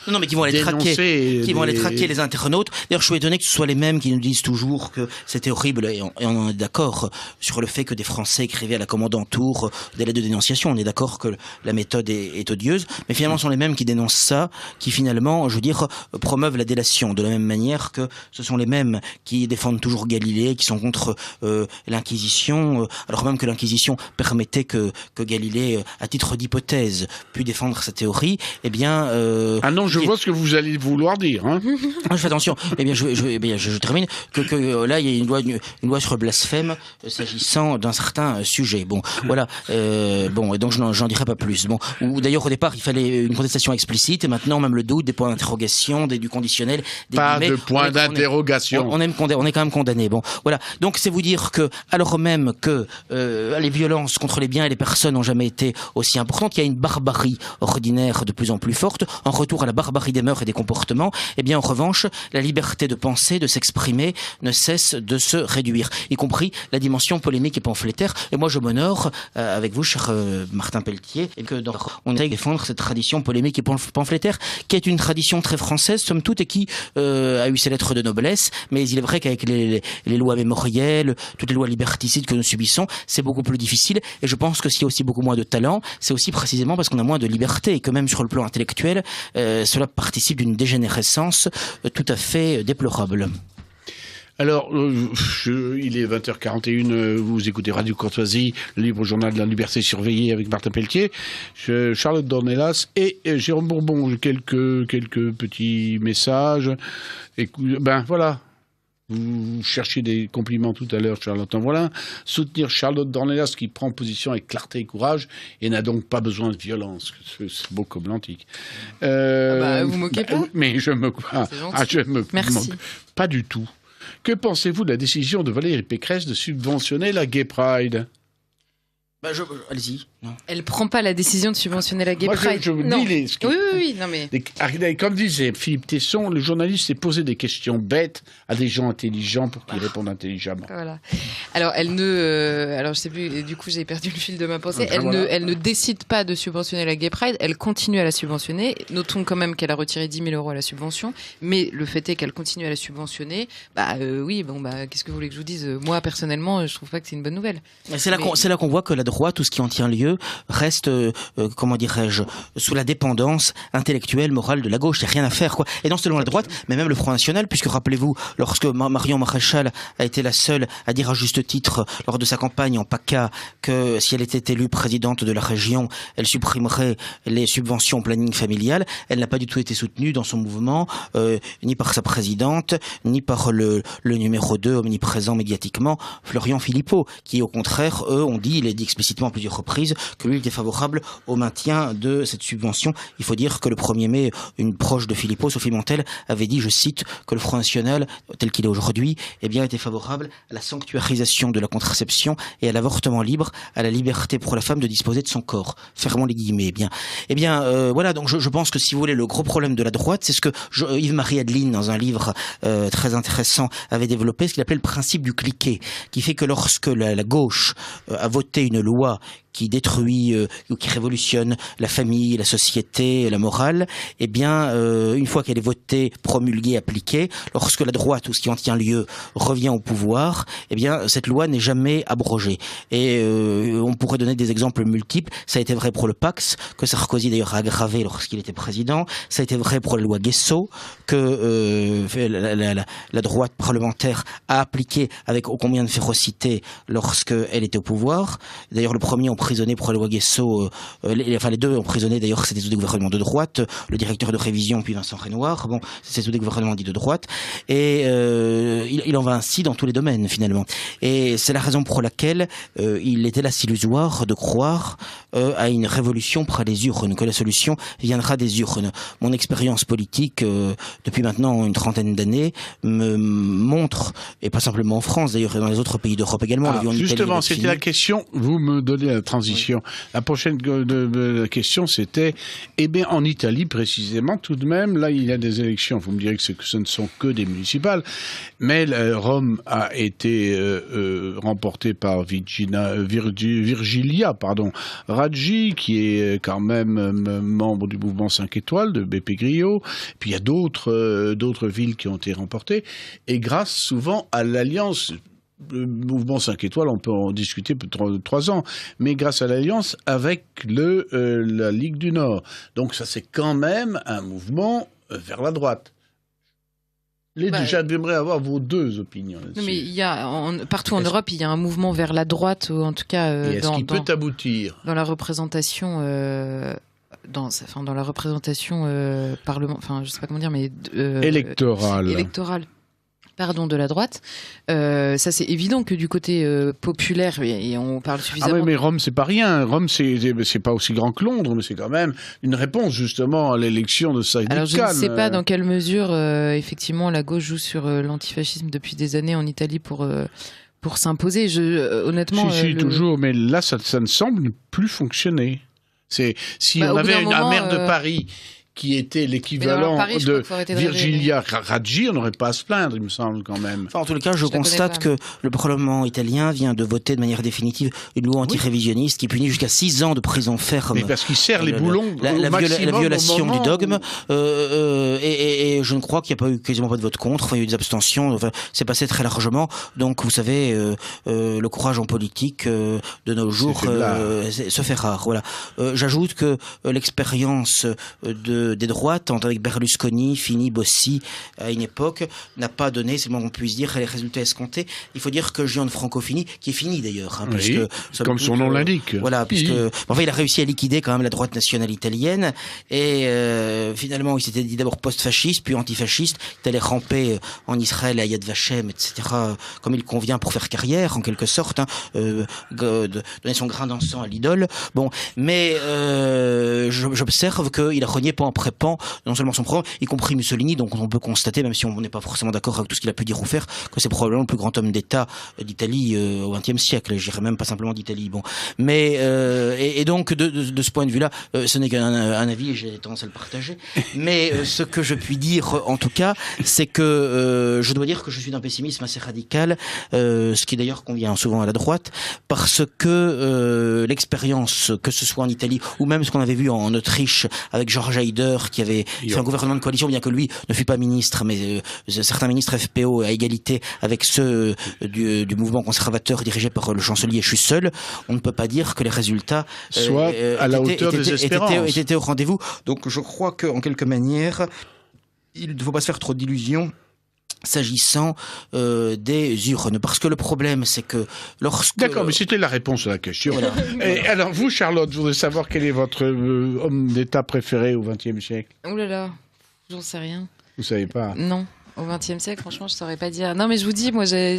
non, mais qui vont aller traquer les internautes. D'ailleurs, je suis étonné que ce soit les mêmes qui nous disent toujours que c'était horrible, et on en est d'accord sur le fait que des Français écrivaient à la commandanture des lettres de dénonciation. On est d'accord que la méthode est odieuse, mais finalement ce sont les mêmes qui dénoncent ça, qui finalement, je veux dire, promeuvent la délation, de la même manière que ce sont les mêmes qui défendent toujours Galilée, qui sont contre l'Inquisition, alors même que l'Inquisition permettait que Galilée, à titre d'hypothèse, pût défendre sa théorie. Eh bien, je vois ce que vous allez vouloir dire. Hein. Je fais attention. Eh bien, je termine que là, il y a une loi sur le blasphème s'agissant d'un certain sujet. Bon, voilà. Et donc j'en dirai pas plus. Bon, ou d'ailleurs au départ, il fallait une contestation explicite, et maintenant même le doute, des points d'interrogation, du conditionnel. Pas de points d'interrogation. On est quand même condamné. Bon, voilà. Donc c'est vous dire que, alors même que les violences contre les biens et les personnes n'ont jamais été aussi importantes, il y a une barbarie ordinaire de plus en plus forte, en retour à la barbarie des mœurs et des comportements. Eh bien, en revanche, la liberté de penser, de s'exprimer, ne cesse de se réduire, y compris la dimension polémique et pamphlétaire. Et moi, je m'honore avec vous, cher Martin Pelletier, et que on essaye de défendre cette tradition polémique et pamphlétaire, qui est une tradition très française, somme toute, et qui a eu ses lettres de noblesse. Mais il est vrai qu'avec les lois mémorielles, toutes les lois liberticides que nous subissons, c'est beaucoup plus difficile. Et je pense que s'il y a aussi beaucoup moins de talent, c'est aussi précisément parce qu'on a moins de liberté, et que même sur le plan intellectuel, cela participe d'une dégénérescence tout à fait déplorable. Alors, il est 20h41, vous écoutez Radio Courtoisie, le libre journal de la liberté surveillée avec Martin Pelletier, Charlotte Dornelas et Jérôme Bourbon. Quelques petits messages. Voilà. Vous cherchiez des compliments tout à l'heure, Charlotte. En voilà. Soutenir Charlotte Dornelas qui prend position avec clarté et courage et n'a donc pas besoin de violence. C'est beau comme l'antique. Vous moquez pas. Mais je me moque pas. Merci. Moque pas du tout. Que pensez-vous de la décision de Valérie Pécresse de subventionner la Gay Pride ? Allez-y. Non. Elle prend pas la décision de subventionner la Gay Pride. Je vous dis Oui, non mais... Comme disait Philippe Tesson, le journaliste s'est posé des questions bêtes à des gens intelligents pour qu'ils répondent intelligemment. Voilà. Alors, je sais plus, du coup, j'ai perdu le fil de ma pensée. Elle ne décide pas de subventionner la Gay Pride, elle continue à la subventionner. Notons quand même qu'elle a retiré 10 000 € à la subvention, mais le fait est qu'elle continue à la subventionner. Qu'est-ce que vous voulez que je vous dise ? Moi, personnellement, je trouve pas que c'est une bonne nouvelle. C'est là qu'on voit que la droite, tout ce qui en tient lieu, reste, sous la dépendance intellectuelle, morale de la gauche. Il n'y a rien à faire, quoi. Et non seulement la droite, mais même le Front National, puisque rappelez-vous, lorsque Marion Maréchal a été la seule à dire à juste titre, lors de sa campagne en PACA, que si elle était élue présidente de la région, elle supprimerait les subventions au planning familial, elle n'a pas du tout été soutenue dans son mouvement, ni par sa présidente, ni par le numéro 2, omniprésent médiatiquement, Florian Philippot, qui au contraire, il a dit explicitement à plusieurs reprises que lui était favorable au maintien de cette subvention. Il faut dire que le 1er mai, une proche de Philippot, Sophie Montel, avait dit, je cite, que le Front National, tel qu'il est aujourd'hui, était favorable à la sanctuarisation de la contraception et à l'avortement libre, à la liberté pour la femme de disposer de son corps. Fermons les guillemets. Voilà, donc je pense que si vous voulez, le gros problème de la droite, c'est ce que Yves-Marie Adeline, dans un livre très intéressant, avait développé, ce qu'il appelait le principe du cliquet, qui fait que lorsque la gauche a voté une loi qui détruit ou qui révolutionne la famille, la société, la morale, une fois qu'elle est votée, promulguée, appliquée, lorsque la droite ou ce qui en tient lieu revient au pouvoir, cette loi n'est jamais abrogée. Et on pourrait donner des exemples multiples. Ça a été vrai pour le Pacs, que Sarkozy d'ailleurs a aggravé lorsqu'il était président. Ça a été vrai pour la loi Guesso, que la droite parlementaire a appliqué avec ô combien de férocité lorsqu'elle était au pouvoir. D'ailleurs, le premier emprisonné pour la loi Guesso, les deux emprisonnés d'ailleurs, c'était sous des gouvernements de droite, le directeur de révision puis Vincent Renoir, c'est sous des gouvernements dits de droite, et il en va ainsi dans tous les domaines finalement. Et c'est la raison pour laquelle il était là illusoire de croire à une révolution par les urnes, que la solution viendra des urnes. Mon expérience politique depuis maintenant une trentaine d'années me montre, et pas simplement en France d'ailleurs, et dans les autres pays d'Europe également. Justement, c'était la question, vous me donnez un transition. La prochaine question, c'était, eh bien, en Italie, précisément, tout de même, là, il y a des élections. Vous me direz que ce ne sont que des municipales, mais Rome a été remportée par Virgilia Raggi, qui est quand même membre du mouvement 5 étoiles de Beppe Grillo. Puis il y a d'autres villes qui ont été remportées, et grâce souvent à l'alliance. Le mouvement 5 étoiles, on peut en discuter peut-être 3 ans, mais grâce à l'alliance avec la Ligue du Nord. Donc ça, c'est quand même un mouvement vers la droite. J'aimerais avoir vos deux opinions là-dessus. Mais il y a, partout en Europe, il y a un mouvement vers la droite, ou en tout cas est-ce qu'il peut aboutir dans la représentation... dans la représentation parlement, enfin je sais pas comment dire, mais électorale. Pardon, de la droite. Ça, c'est évident que du côté populaire, et on parle suffisamment. Ah oui, mais Rome, c'est pas rien. Rome, c'est pas aussi grand que Londres, mais c'est quand même une réponse justement à l'élection de Saïd Khan. Alors, je ne sais pas dans quelle mesure, effectivement, la gauche joue sur l'antifascisme depuis des années en Italie pour s'imposer. Honnêtement. Si, toujours, mais là, ça ne semble plus fonctionner. Si on avait un maire de Paris qui était l'équivalent de Virgilia Raggi, on n'aurait pas à se plaindre, il me semble, quand même. Enfin, en tout cas, je constate que le Parlement italien vient de voter de manière définitive une loi anti-révisionniste qui punit jusqu'à 6 ans de prison ferme. Mais parce qu'il serre les boulons la violation du dogme. Et je ne crois qu'il n'y a pas eu quasiment pas de vote contre. Enfin, il y a eu des abstentions. Enfin, c'est passé très largement. Donc, vous savez, le courage en politique de nos jours se fait rare. Voilà. J'ajoute que l'expérience des droites, avec Berlusconi, Fini, Bossi, à une époque, n'a pas donné, c'est le moins qu'on puisse dire, les résultats escomptés. Il faut dire que Gianfranco Fini, qui est fini d'ailleurs, puisque comme son nom l'indique. Voilà, puisque enfin, il a réussi à liquider quand même la droite nationale italienne, et finalement, il s'était dit d'abord post-fasciste, puis antifasciste. Il allait ramper en Israël à Yad Vashem, etc., comme il convient pour faire carrière, en quelque sorte, donner son grain d'encens à l'idole. Bon, mais j'observe qu'il a renié pas en prépant non seulement son programme, y compris Mussolini, donc on peut constater, même si on n'est pas forcément d'accord avec tout ce qu'il a pu dire ou faire, que c'est probablement le plus grand homme d'État d'Italie au XXe siècle, je dirais même pas simplement d'Italie. Bon, mais et donc de ce point de vue-là, ce n'est qu'un avis et j'ai tendance à le partager. Mais ce que je puis dire, en tout cas, c'est que je dois dire que je suis d'un pessimisme assez radical, ce qui d'ailleurs convient souvent à la droite, parce que l'expérience, que ce soit en Italie ou même ce qu'on avait vu en Autriche avec George Haider, qui avait fait un gouvernement de coalition, bien que lui ne fût pas ministre, mais certains ministres FPO à égalité avec ceux du mouvement conservateur dirigé par le chancelier Schussel, on ne peut pas dire que les résultats soient à la hauteur des espérances. Étaient au rendez-vous. Donc je crois qu'en quelque manière, il ne faut pas se faire trop d'illusions s'agissant des urnes, parce que le problème c'est que lorsque... D'accord, mais c'était la réponse à la question. Voilà. Et alors vous, Charlotte, je voudrais savoir quel est votre homme d'État préféré au XXe siècle. Oh là là, j'en sais rien. Vous savez pas? Non. Au XXe siècle, franchement, je saurais pas dire. Non, mais je vous dis, moi, c'est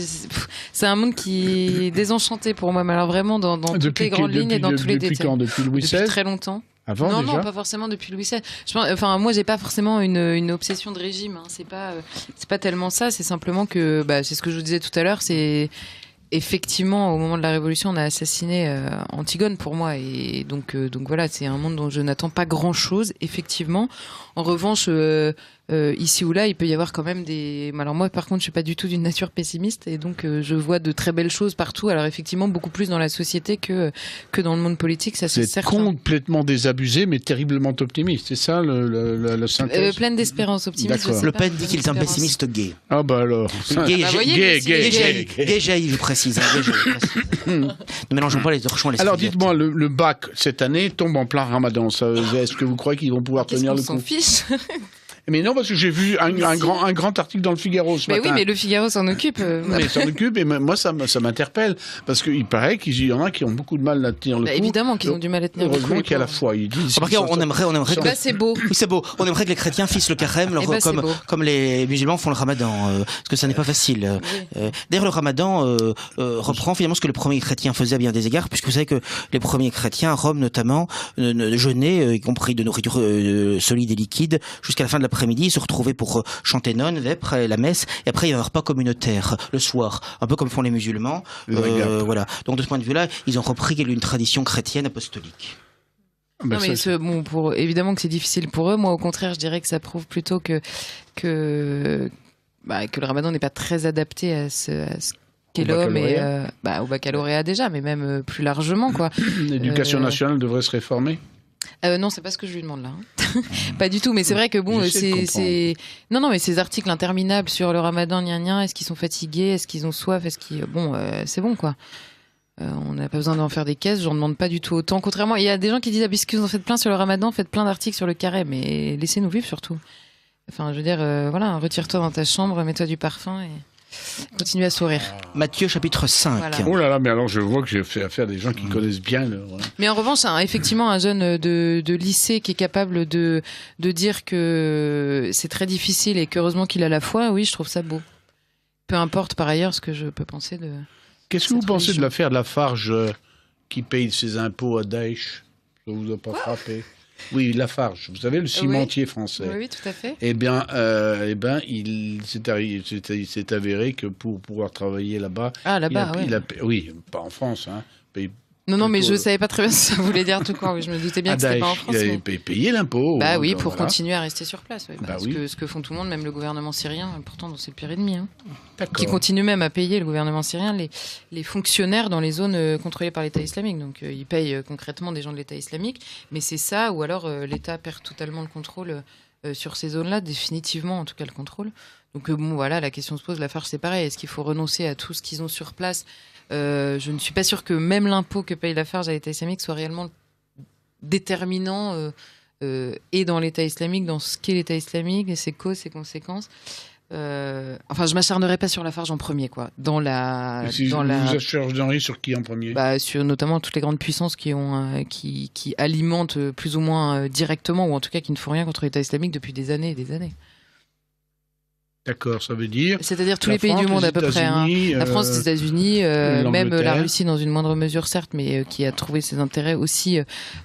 un monde qui est désenchanté pour moi, mais alors vraiment dans toutes les grandes lignes et dans tous les détails. Depuis quand? Depuis Louis XVI? Depuis très longtemps. Avant, non, pas forcément depuis Louis XVI. Enfin, moi, j'ai pas forcément une obsession de régime. Hein. C'est pas tellement ça. C'est simplement que, c'est ce que je vous disais tout à l'heure. C'est effectivement, au moment de la Révolution, on a assassiné Antigone pour moi, et donc voilà, c'est un monde dont je n'attends pas grand-chose. Effectivement, en revanche, ici ou là, il peut y avoir quand même des... Alors moi, par contre, je suis pas du tout d'une nature pessimiste, et donc je vois de très belles choses partout. Alors effectivement, beaucoup plus dans la société que dans le monde politique, ça c'est certain. Complètement désabusé, mais terriblement optimiste. C'est ça la synthèse. Pleine d'espérance, optimiste. Le Pen dit qu'il est un pessimiste gay. Ah bah alors. Gay jaillit, je précise. Ne mélangeons pas les torchons et les... Alors dites-moi, le bac cette année tombe en plein Ramadan. Est-ce que vous croyez qu'ils vont pouvoir tenir le coup? On s'en fiche. Mais non, parce que j'ai vu un grand article dans le Figaro ce matin. Oui, mais le Figaro s'en occupe. Mais s'en occupe, et moi ça m'interpelle, parce qu'il paraît qu'il y en a qui ont beaucoup de mal à tenir le coup. Évidemment qu'ils ont du mal à tenir le coup. Heureusement qu'il y a la foi. Ils disent. On aimerait que... c'est beau. Oui, c'est beau. On aimerait que les chrétiens fissent le carême, comme les musulmans font le Ramadan, parce que ça n'est pas facile. Oui. D'ailleurs, le Ramadan reprend finalement ce que les premiers chrétiens faisaient à bien des égards, puisque vous savez que les premiers chrétiens, à Rome notamment, jeûnaient, y compris de nourriture solide et liquide, jusqu'à la fin de l'après-midi, ils se retrouvaient pour chanter non, vêpres, la messe, et après il y a un repas communautaire le soir, un peu comme font les musulmans. Voilà. Donc de ce point de vue-là, ils ont repris une tradition chrétienne apostolique. Non, mais évidemment que c'est difficile pour eux. Moi, au contraire, je dirais que ça prouve plutôt que le ramadan n'est pas très adapté à ce qu'est l'homme et au baccalauréat déjà, mais même plus largement, quoi. L'éducation nationale devrait se réformer. Non, c'est pas ce que je lui demande là. Pas du tout, mais c'est vrai que bon, non, mais ces articles interminables sur le ramadan, est-ce qu'ils sont fatigués, est-ce qu'ils ont soif, c'est bon, quoi. On n'a pas besoin d'en faire des caisses, j'en demande pas du tout autant. Contrairement, il y a des gens qui disent puisque vous en faites plein sur le ramadan, faites plein d'articles sur le carême, mais laissez-nous vivre surtout. Enfin, je veux dire, retire-toi dans ta chambre, mets-toi du parfum et continue à sourire. Matthieu chapitre 5. Voilà. Oh là là, mais alors je vois que j'ai fait affaire à des gens qui connaissent bien le... Mais en revanche, effectivement, un jeune de lycée qui est capable de dire que c'est très difficile et qu'heureusement qu'il a la foi, oui, je trouve ça beau. Peu importe par ailleurs ce que je peux penser de... Qu'est-ce que vous pensez de l'affaire de Lafarge qui paye ses impôts à Daesh? Ça vous a pas frappé? Oui, Lafarge. Vous savez, le cimentier français. Oui, tout à fait. Il s'est avéré que pour pouvoir travailler là-bas... oui, pas en France, hein. Non, mais je savais pas très bien ce que ça voulait dire tout court. Oui, je me doutais bien que c'était pas en France. Il avait payé l'impôt. Oui, pour continuer à rester sur place. Oui. Ce que font tout le monde, même le gouvernement syrien, pourtant dont c'est le pire ennemi. Qui continue même à payer, le gouvernement syrien, les fonctionnaires dans les zones contrôlées par l'État islamique. Donc ils payent concrètement des gens de l'État islamique. Mais c'est ça, ou alors l'État perd totalement le contrôle sur ces zones-là, définitivement en tout cas le contrôle. Donc la question se pose, Lafarge c'est pareil. Est-ce qu'il faut renoncer à tout ce qu'ils ont sur place? Je ne suis pas sûre que même l'impôt que paye Lafarge à l'État islamique soit réellement déterminant et dans l'État islamique, dans ce qu'est l'État islamique et ses causes, ses conséquences. Je m'acharnerai pas sur Lafarge en premier, quoi. Vous acharneriez sur qui en premier? Sur notamment toutes les grandes puissances qui alimentent plus ou moins directement, ou en tout cas qui ne font rien contre l'État islamique depuis des années et des années. D'accord, ça veut dire... C'est-à-dire tous les pays du monde à peu près. La France, les États-Unis, même la Russie dans une moindre mesure certes, mais qui a trouvé ses intérêts aussi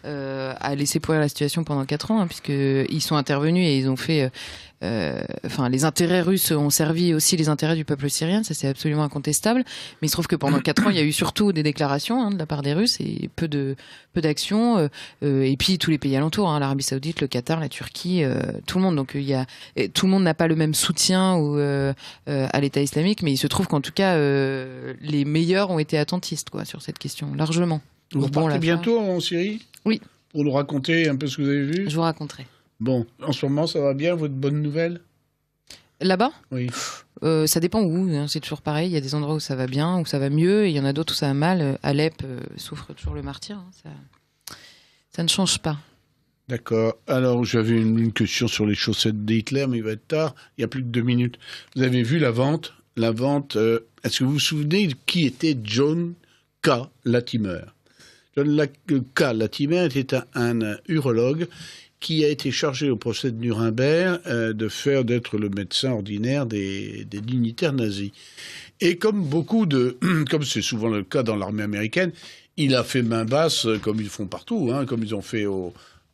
à laisser pourrir la situation pendant 4 ans, puisqu'ils sont intervenus et ils ont fait... les intérêts russes ont servi aussi les intérêts du peuple syrien, ça c'est absolument incontestable. Mais il se trouve que pendant 4 ans, il y a eu surtout des déclarations de la part des Russes et peu d'actions. Et puis tous les pays alentours, l'Arabie Saoudite, le Qatar, la Turquie, tout le monde. Donc tout le monde n'a pas le même soutien à l'État islamique, mais il se trouve qu'en tout cas, les meilleurs ont été attentistes sur cette question, largement. Vous repartez bientôt en Syrie? Oui. Pour nous raconter un peu ce que vous avez vu? Je vous raconterai. Bon, en ce moment, ça va bien, votre bonne nouvelle? Là-bas? Oui. Ça dépend où, c'est toujours pareil. Il y a des endroits où ça va bien, où ça va mieux, et il y en a d'autres où ça va mal. Alep souffre toujours le martyre. Ça ne change pas. D'accord. Alors, j'avais une question sur les chaussettes d'Hitler, mais il va être tard. Il y a plus que 2 minutes. Vous avez vu la vente? Est-ce que vous vous souvenez de qui était John K. Latimer? John K. Latimer était un urologue qui a été chargé au procès de Nuremberg d'être le médecin ordinaire des dignitaires nazis. Et comme c'est souvent le cas dans l'armée américaine, il a fait main basse, comme ils font partout, comme ils ont fait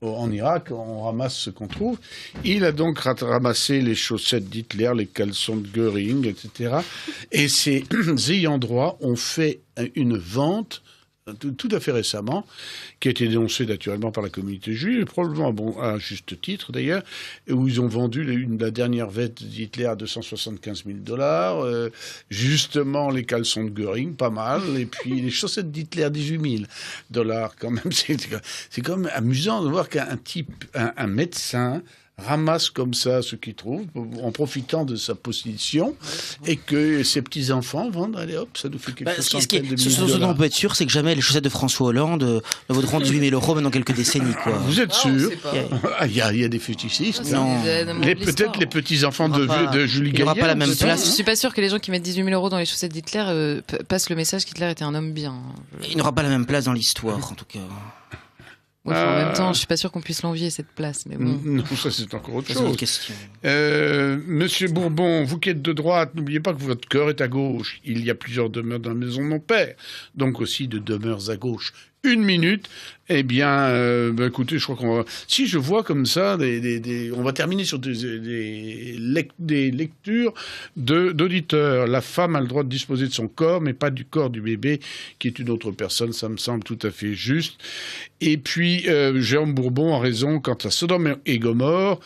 en Irak, on ramasse ce qu'on trouve. Il a donc ramassé les chaussettes d'Hitler, les caleçons de Göring, etc. Et ces ayants droit ont fait une vente tout à fait récemment, qui a été dénoncé naturellement par la communauté juive, probablement à juste titre d'ailleurs, où ils ont vendu la dernière veste d'Hitler à $275 000, justement les caleçons de Göring, pas mal, et puis les chaussettes d'Hitler, $18 000 quand même. C'est quand même amusant de voir qu'un type, un médecin, ramasse comme ça ce qu'il trouve, en profitant de sa position, et que ses petits-enfants vendent, allez hop, ça nous fait quelques centaines de milliers de dollars. Ce dont on peut être sûr, c'est que jamais les chaussettes de François Hollande ne vaudront 18 000 € dans quelques décennies, quoi. Vous êtes sûr? Il y a des fétichistes. Peut-être les petits-enfants de Julie Gaillard. Il n'y aura pas la même place. Je suis pas sûr que les gens qui mettent 18 000 € dans les chaussettes d'Hitler passent le message qu'Hitler était un homme bien. Il n'aura pas la même place dans l'histoire, en tout cas. Ouais, en même temps, je suis pas sûr qu'on puisse l'envier cette place, mais bon. Non, ça c'est encore autre chose. C'est une question. Monsieur Bourbon, vous qui êtes de droite, n'oubliez pas que votre cœur est à gauche. Il y a plusieurs demeures dans la maison de mon père, donc aussi de demeures à gauche. 1 minute. Eh bien, écoutez, je crois qu'on va... Si je vois comme ça, on va terminer sur des lectures d'auditeurs. La femme a le droit de disposer de son corps, mais pas du corps du bébé, qui est une autre personne. Ça me semble tout à fait juste. Et puis, Jérôme Bourbon a raison quant à Sodome et Gomorrhe.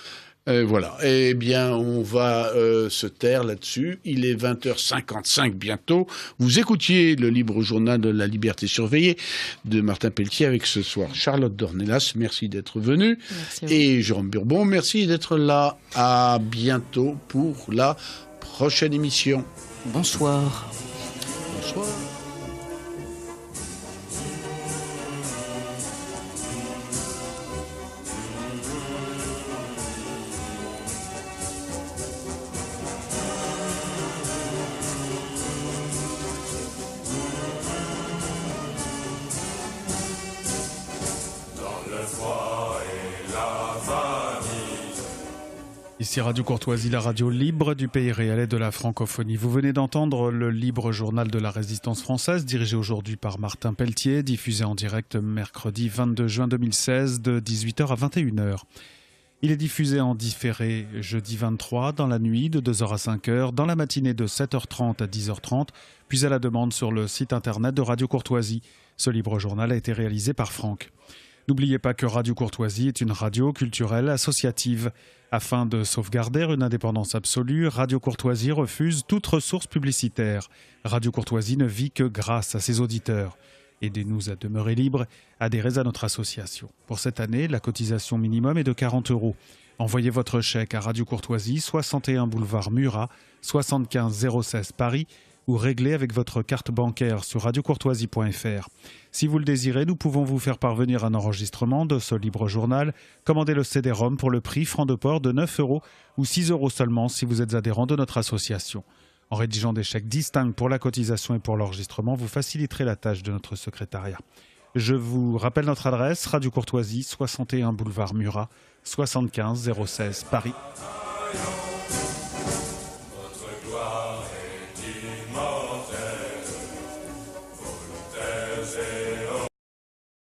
Voilà. Eh bien, on va se taire là-dessus. Il est 20h55 bientôt. Vous écoutiez le libre journal de la liberté surveillée de Martin Pelletier avec ce soir Charlotte Dornelas. Merci d'être venue. Et Jérôme Bourbon, merci d'être là. À bientôt pour la prochaine émission. Bonsoir. Bonsoir. Ici Radio Courtoisie, la radio libre du pays réel et de la francophonie. Vous venez d'entendre le libre journal de la résistance française, dirigé aujourd'hui par Martin Pelletier, diffusé en direct mercredi 22 juin 2016 de 18h à 21h. Il est diffusé en différé jeudi 23, dans la nuit de 2h à 5h, dans la matinée de 7h30 à 10h30, puis à la demande sur le site internet de Radio Courtoisie. Ce libre journal a été réalisé par Franck. N'oubliez pas que Radio Courtoisie est une radio culturelle associative. Afin de sauvegarder une indépendance absolue, Radio Courtoisie refuse toute ressource publicitaire. Radio Courtoisie ne vit que grâce à ses auditeurs. Aidez-nous à demeurer libres, adhérez à notre association. Pour cette année, la cotisation minimum est de 40 €. Envoyez votre chèque à Radio Courtoisie, 61 boulevard Murat, 75 016 Paris, ou réglez avec votre carte bancaire sur radiocourtoisie.fr. Si vous le désirez, nous pouvons vous faire parvenir un enregistrement de ce libre journal. Commandez le CD-ROM pour le prix franc de port de 9 € ou 6 € seulement si vous êtes adhérent de notre association. En rédigeant des chèques distincts pour la cotisation et pour l'enregistrement, vous faciliterez la tâche de notre secrétariat. Je vous rappelle notre adresse, Radio Courtoisie, 61 boulevard Murat, 75 016 Paris. Votre gloire.